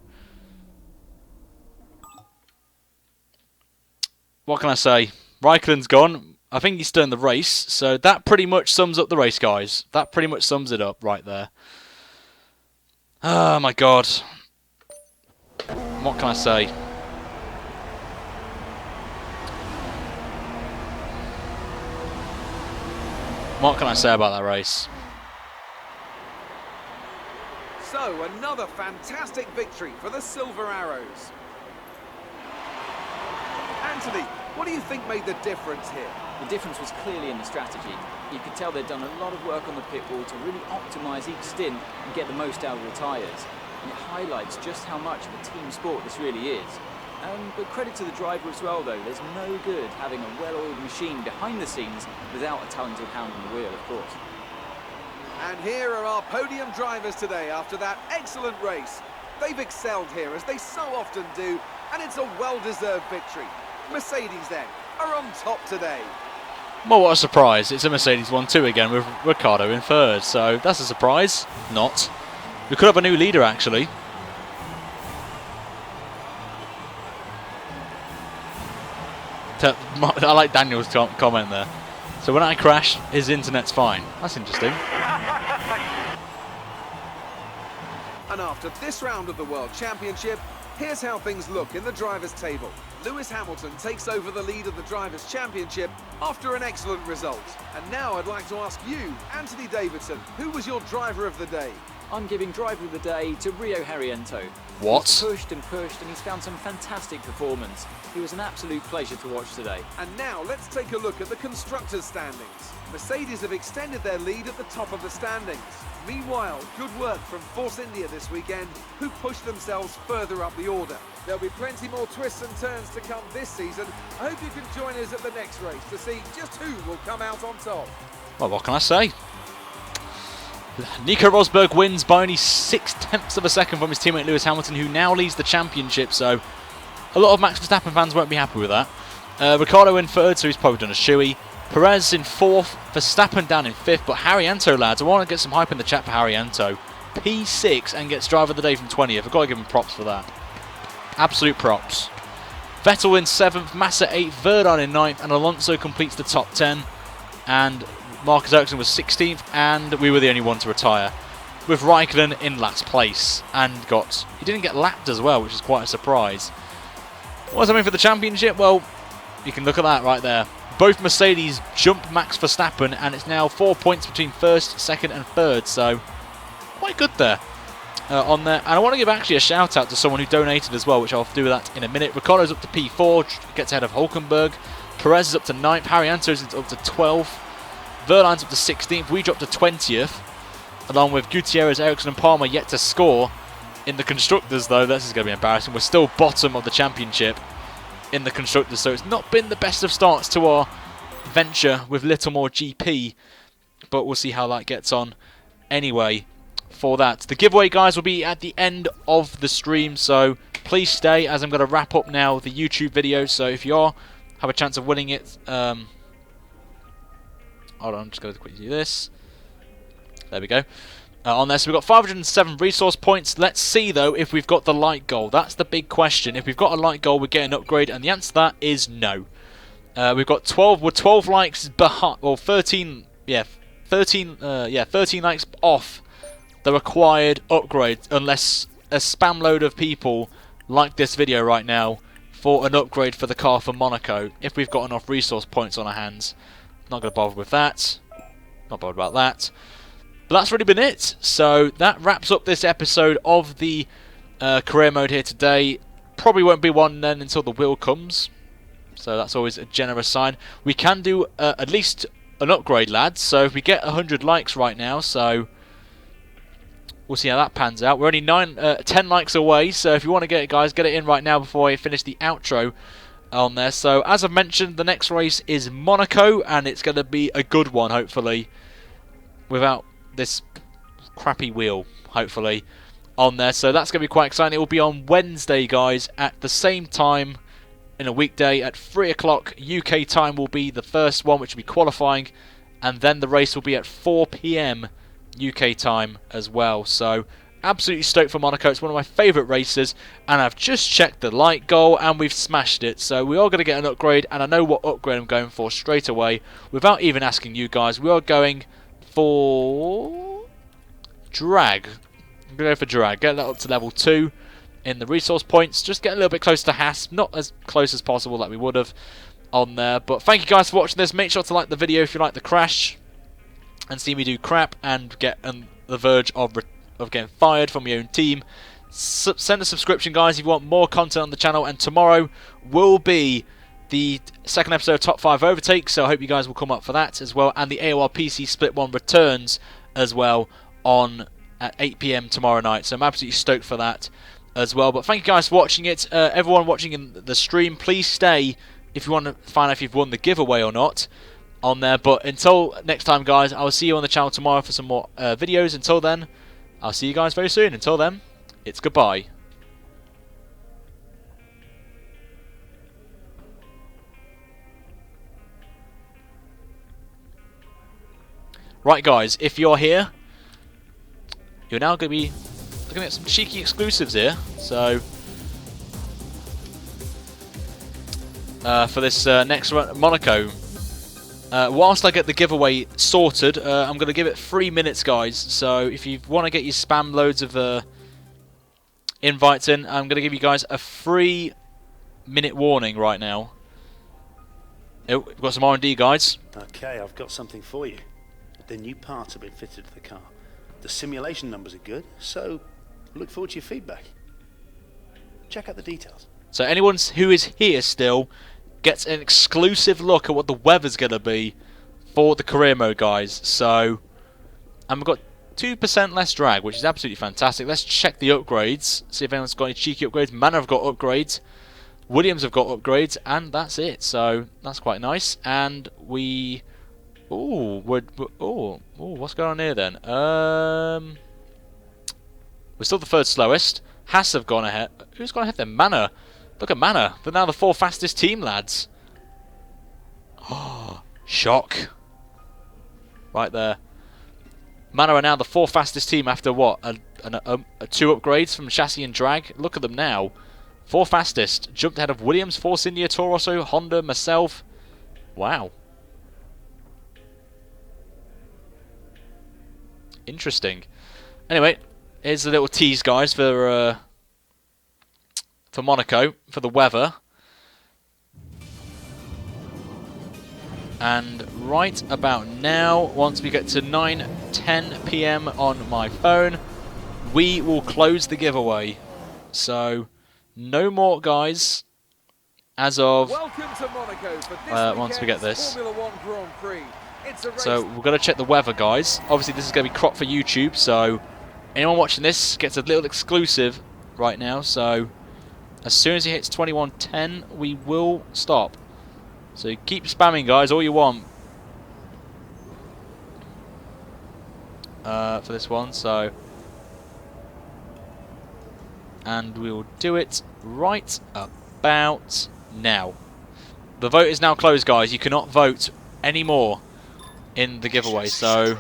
what can I say? Raikkonen's gone. I think he's still in the race. So that pretty much sums up the race, guys. That pretty much sums it up right there. Oh my God. What can I say? What can I say about that race? So, another fantastic victory for the Silver Arrows. Anthony, what do you think made the difference here? The difference was clearly in the strategy. You could tell they'd done a lot of work on the pit wall to really optimise each stint and get the most out of the tyres. And it highlights just how much of a team sport this really is. But credit to the driver as well, though. There's no good having a well-oiled machine behind the scenes without a talented hand on the wheel, of course. And here are our podium drivers today after that excellent race. They've excelled here, as they so often do, and it's a well-deserved victory. Mercedes, then, are on top today. Well, what a surprise. It's a Mercedes 1-2 again with Ricciardo in third, so that's a surprise. Not. We could have a new leader, actually. I like Daniel's comment there. So when I crash, his internet's fine. That's interesting. And after this round of the World Championship, here's how things look in the drivers' table. Lewis Hamilton takes over the lead of the Drivers' Championship after an excellent result. And now I'd like to ask you, Anthony Davidson, who was your driver of the day? I'm giving driver of the day to Rio Haryanto. What? He's pushed and he's found some fantastic performance. He was an absolute pleasure to watch today. And now let's take a look at the constructors' standings. Mercedes have extended their lead at the top of the standings. Meanwhile, good work from Force India this weekend, who pushed themselves further up the order. There'll be plenty more twists and turns to come this season. I hope you can join us at the next race to see just who will come out on top. Well, what can I say? Nico Rosberg wins by only 0.6 of a second from his teammate Lewis Hamilton, who now leads the championship, so a lot of Max Verstappen fans won't be happy with that. Ricciardo in third, so he's probably done a shoey. Perez in fourth, Verstappen down in fifth, but Haryanto, lads, I want to get some hype in the chat for Haryanto. P6 and gets driver of the day from 20th. I've got to give him props for that. Absolute props. Vettel in 7th, Massa 8th, Verdun in 9th, and Alonso completes the top 10. And Marcus Ericsson was 16th, and we were the only one to retire, with Raikkonen in last place. And he didn't get lapped as well, which is quite a surprise. What does that mean for the championship? Well, you can look at that right there. Both Mercedes jumped Max Verstappen, and it's now 4 points between first, second, and third. So, quite good there on there. And I want to give actually a shout out to someone who donated as well, which I'll do that in a minute. Ricciardo's up to P4, gets ahead of Hulkenberg. Perez is up to 9th. Haryanto's up to 12th. Verline's up to 16th. We dropped to 20th, along with Gutierrez, Ericsson, and Palmer yet to score. In the constructors, though, this is going to be embarrassing. We're still bottom of the championship in the constructors, so it's not been the best of starts to our venture with little more GP, but we'll see how that gets on anyway for that. The giveaway, guys, will be at the end of the stream, so please stay, as I'm going to wrap up now the YouTube video. So if you have a chance of winning it, hold on, I'm just going to quickly do this. There we go. On there, so we've got 507 resource points. Let's see, though, if we've got the light goal. That's the big question. If we've got a light goal, we get an upgrade, and the answer to that is no. We've got 12. We're 12 likes behind. Well, 13. Yeah, 13. 13 likes off the required upgrade, unless a spam load of people like this video right now for an upgrade for the car for Monaco. If we've got enough resource points on our hands, not going to bother with that. Not bothered about that. But that's really been it. So that wraps up this episode of the career mode here today. Probably won't be one then until the wheel comes. So that's always a generous sign. We can do at least an upgrade, lads. So if we get 100 likes right now, so we'll see how that pans out. We're only 10 likes away. So if you want to get it, guys, get it in right now before I finish the outro on there. So as I've mentioned, the next race is Monaco, and it's going to be a good one, hopefully, without this crappy wheel, hopefully, on there. So that's going to be quite exciting. It will be on Wednesday, guys, at the same time in a weekday at 3 o'clock UK time will be the first one, which will be qualifying, and then the race will be at 4 PM UK time as well. So absolutely stoked for Monaco. It's one of my favourite races, and I've just checked the light goal and we've smashed it. So we are going to get an upgrade, and I know what upgrade I'm going for straight away without even asking you guys. We are going for drag. I'm going to go for drag. Get that up to level 2 in the resource points. Just get a little bit close to Haas. Not as close as possible like we would have on there. But thank you guys for watching this. Make sure to like the video if you like the crash and see me do crap and get on the verge of getting fired from your own team. Send a subscription, guys, if you want more content on the channel. And tomorrow will be the second episode of Top 5 Overtake, so I hope you guys will come up for that as well. And the AOR PC Split 1 returns as well on at 8 PM tomorrow night, so I'm absolutely stoked for that as well. But thank you guys for watching it. Everyone watching in the stream, please stay if you want to find out if you've won the giveaway or not on there. But until next time, guys, I will see you on the channel tomorrow for some more videos. Until then, I'll see you guys very soon. Until then, it's goodbye. Right, guys, if you're here, you're now going to be looking at some cheeky exclusives here. So, for this next run, Monaco, whilst I get the giveaway sorted, I'm going to give it 3 minutes, guys. So, if you want to get your spam loads of invites in, I'm going to give you guys a 3-minute warning right now. Oh, we've got some R&D, guys. Okay, I've got something for you. The new parts have been fitted to the car. The simulation numbers are good, so look forward to your feedback. Check out the details. So anyone who is here still gets an exclusive look at what the weather's going to be for the career mode, guys. So, and we've got 2% less drag, which is absolutely fantastic. Let's check the upgrades, see if anyone's got any cheeky upgrades. Manor have got upgrades. Williams have got upgrades, and that's it. So, that's quite nice. And we... Ooh, what's going on here then? We're still the third slowest. Haas have gone ahead. Who's gone ahead then? Manor. Look at Manor. They're now the 4th fastest team, lads. Oh, shock. Right there. Manor are now the 4th fastest team after what? 2 upgrades from chassis and drag. Look at them now. 4th fastest. Jumped ahead of Williams, Force India, Toro Rosso, Honda, myself. Wow. Interesting. Anyway, here's a little tease, guys, for Monaco, for the weather. And right about now, once we get to 9:10 PM on my phone, we will close the giveaway. So, no more, guys, as of Welcome to Monaco for this once we get this. Formula 1 Grand Prix. It's a race. So we're going to check the weather, guys. Obviously, this is going to be cropped for YouTube, so anyone watching this gets a little exclusive right now. So as soon as it hits 21:10, we will stop. So keep spamming, guys, all you want for this one. So, and we will do it right about now. The vote is now closed, guys. You cannot vote anymore in the giveaway, so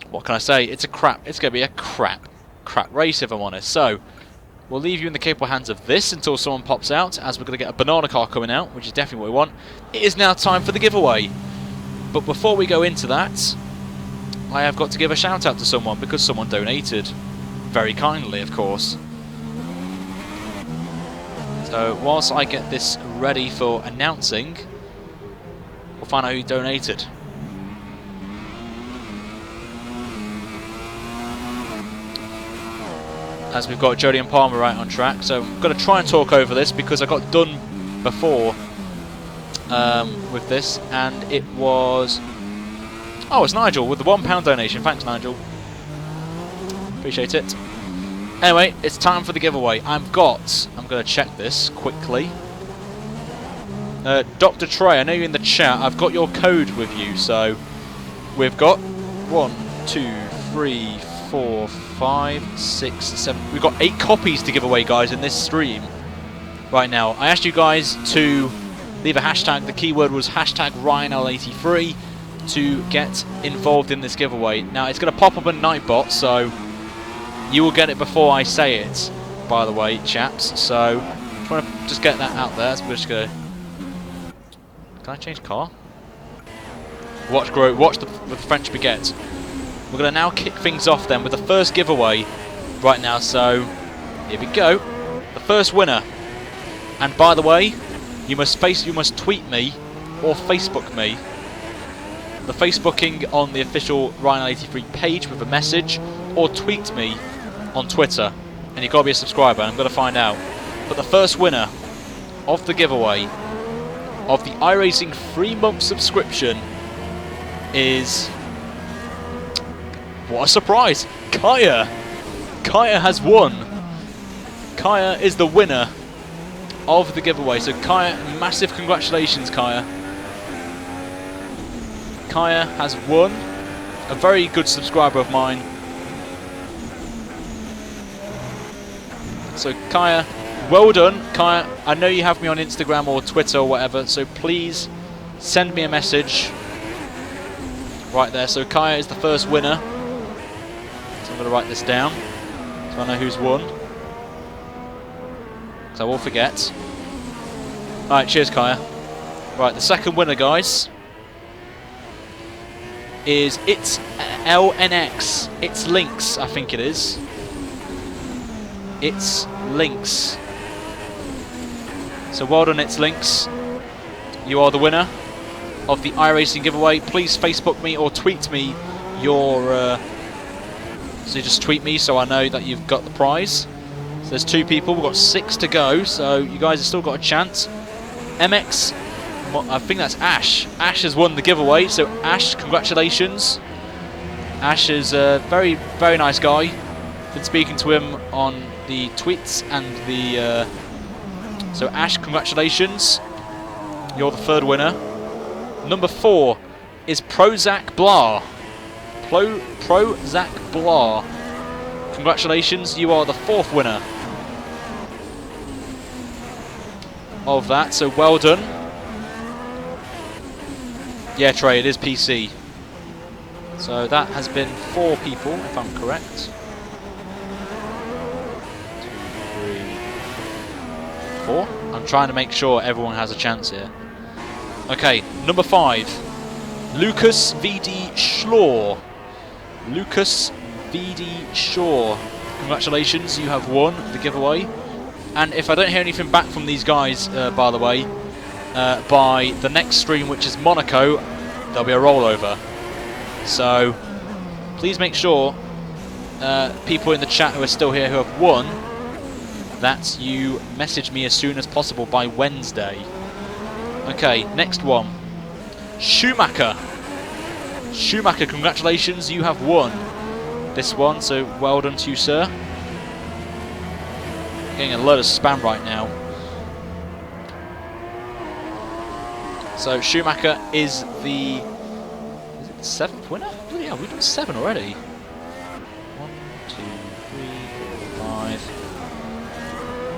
what can I say? It's a crap. It's going to be a crap race, if I'm honest. So we'll leave you in the capable hands of this until someone pops out, as we're going to get a banana car coming out, which is definitely what we want. It is now time for the giveaway. But before we go into that, I have got to give a shout out to someone because someone donated. Very kindly, of course. So whilst I get this ready for announcing, we'll find out who donated. As we've got Jody and Palmer right on track, so I'm going to try and talk over this because I got done before with this, and it was... Oh, it's Nigel with the £1 donation. Thanks, Nigel. Appreciate it. Anyway, it's time for the giveaway. I'm going to check this quickly. Dr. Trey, I know you're in the chat. I've got your code with you, so we've got 1, 2, 3, 4, 5, 6, 7. We've got 8 copies to give away, guys, in this stream right now. I asked you guys to leave a hashtag. The keyword was hashtag RyanL83 to get involved in this giveaway. Now, it's going to pop up on Nightbot, so you will get it before I say it, by the way, chaps. So, I'm trying to just get that out there. So we're just going to... Can I change car? Watch the French baguette. We're going to now kick things off then with the first giveaway right now. So, here we go. The first winner. And by the way, you must tweet me or Facebook me. The Facebooking on the official RyanL83 page with a message, or tweet me on Twitter. And you've got to be a subscriber, and I'm going to find out. But the first winner of the giveaway of the iRacing 3-month subscription is... What a surprise! Kaya! Kaya has won! Kaya is the winner of the giveaway. So Kaya, massive congratulations, Kaya. Kaya has won. A very good subscriber of mine. So Kaya, well done. Kaya, I know you have me on Instagram or Twitter or whatever, so please send me a message right there. So Kaya is the first winner. So I'm going to write this down so I know who's won, because I will forget. Alright, cheers, Kaya. Right, the second winner, guys, is It's LNX. It's Links, I think it is. It's Links. So well done, It's Links. You are the winner of the iRacing giveaway. Please Facebook me or tweet me your... so you just tweet me so I know that you've got the prize. So there's 2 people. We've got 6 to go. So you guys have still got a chance. MX... I think that's Ash. Ash has won the giveaway, so Ash, congratulations. Ash is a very, very nice guy. Been speaking to him on the tweets and the... so Ash, congratulations. You're the third winner. Number 4 is Prozac Blah. Prozac Blah. Congratulations, you are the 4th winner of that, so well done. Yeah, Trey, it is PC. So that has been 4 people, if I'm correct. 2, 3, 4. I'm trying to make sure everyone has a chance here. Okay, number 5. Lucas VD Schlor. Lucas VD Shaw. Congratulations, you have won the giveaway. And if I don't hear anything back from these guys, by the way, by the next stream, which is Monaco, there'll be a rollover. So please make sure people in the chat who are still here who have won, that you message me as soon as possible by Wednesday. Okay, next one. Schumacher. Schumacher, congratulations, you have won this one, so well done to you, sir. Getting a load of spam right now. So Schumacher is the 7th winner? Oh, yeah, we've done 7 already. 1, 2, 3, 4,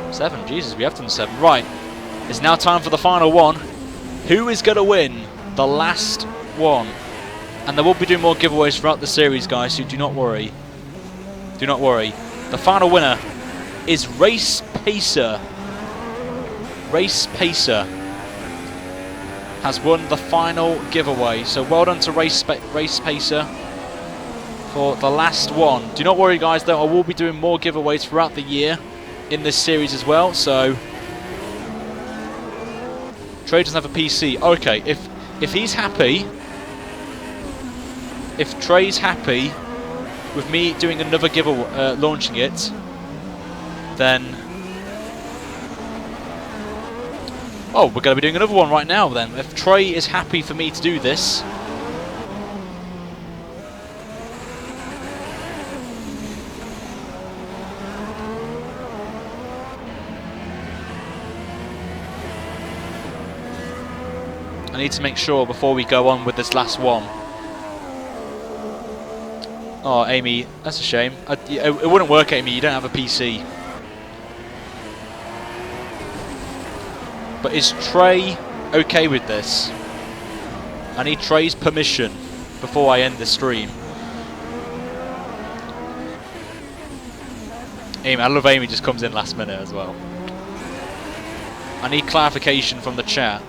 5, 7. Jesus, we have done 7. Right, it's now time for the final one. Who is going to win the last one? And there will be doing more giveaways throughout the series, guys, so do not worry. Do not worry. The final winner is Race Pacer. Race Pacer has won the final giveaway. So well done to Race Pacer for the last one. Do not worry guys though, I will be doing more giveaways throughout the year in this series as well. So Trey doesn't have a PC. Okay, if he's happy, if Trey's happy with me doing another giveaway, launching it, then oh, we're going to be doing another one right now then. If Trey is happy for me to do this, I need to make sure before we go on with this last one. Oh, Amy, that's a shame. It wouldn't work, Amy, you don't have a PC. But is Trey okay with this? I need Trey's permission before I end the stream. Amy, I love Amy just comes in last minute as well. I need clarification from the chat.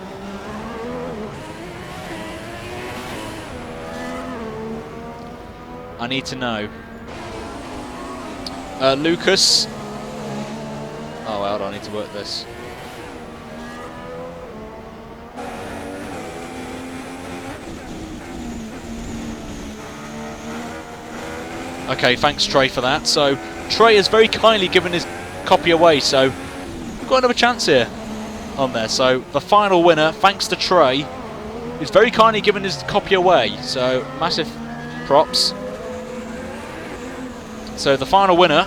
I need to know. Lucas. Oh, well, I need to work this. Okay, thanks Trey for that. So Trey has very kindly given his copy away, so we've got another chance here on there. So the final winner, thanks to Trey, is very kindly given his copy away. So massive props. So the final winner,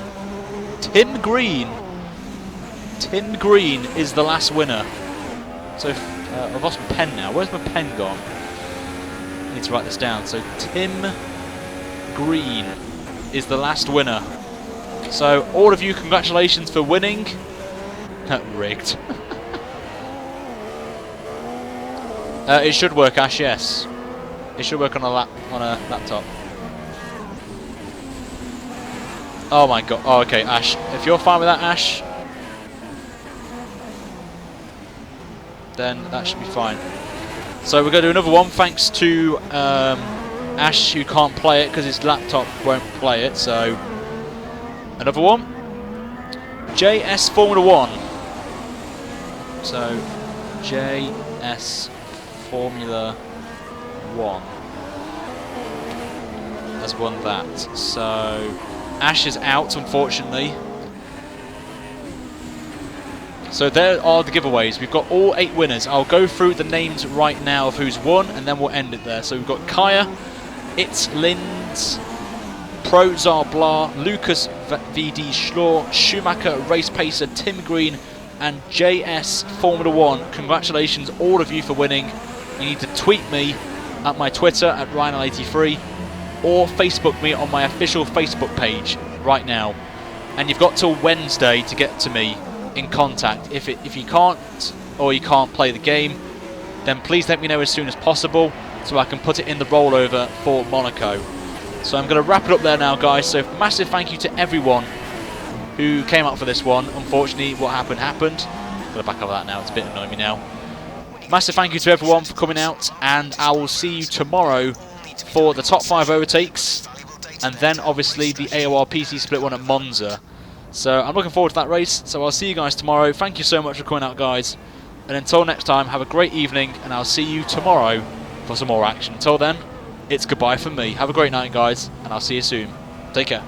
Tim Green. Tim Green is the last winner. So I've lost my pen now. Where's my pen gone? I need to write this down. So Tim Green is the last winner. So all of you, congratulations for winning. Rigged. It should work, Ash. Yes, it should work on a laptop. Oh my god. Oh, okay, Ash. If you're fine with that, Ash, then that should be fine. So we're going to do another one. Thanks to Ash, who can't play it because his laptop won't play it. So another one. JS Formula 1. So JS Formula 1 has won that. So Ash is out, unfortunately. So there are the giveaways. We've got all 8 winners. I'll go through the names right now of who's won, and then we'll end it there. So we've got Kaya, It's Linz, Pro Zar Blah, Lucas VD Schlor, Schumacher, Race Pacer, Tim Green, and JS Formula 1. Congratulations, all of you, for winning. You need to tweet me at my Twitter at Ryan83, or Facebook me on my official Facebook page right now. And you've got till Wednesday to get to me in contact. If you can't, or you can't play the game, then please let me know as soon as possible so I can put it in the rollover for Monaco. So I'm going to wrap it up there now, guys. So massive thank you to everyone who came up for this one. Unfortunately, what happened. I'm going to back over that now. It's a bit annoying me now. Massive thank you to everyone for coming out, and I will see you tomorrow for the top 5 overtakes, and then obviously the AOR PC split one at Monza. So I'm looking forward to that race. So I'll see you guys tomorrow. Thank you so much for coming out, guys. And until next time, have a great evening, and I'll see you tomorrow for some more action. Until then, it's goodbye from me. Have a great night, guys, and I'll see you soon. Take care.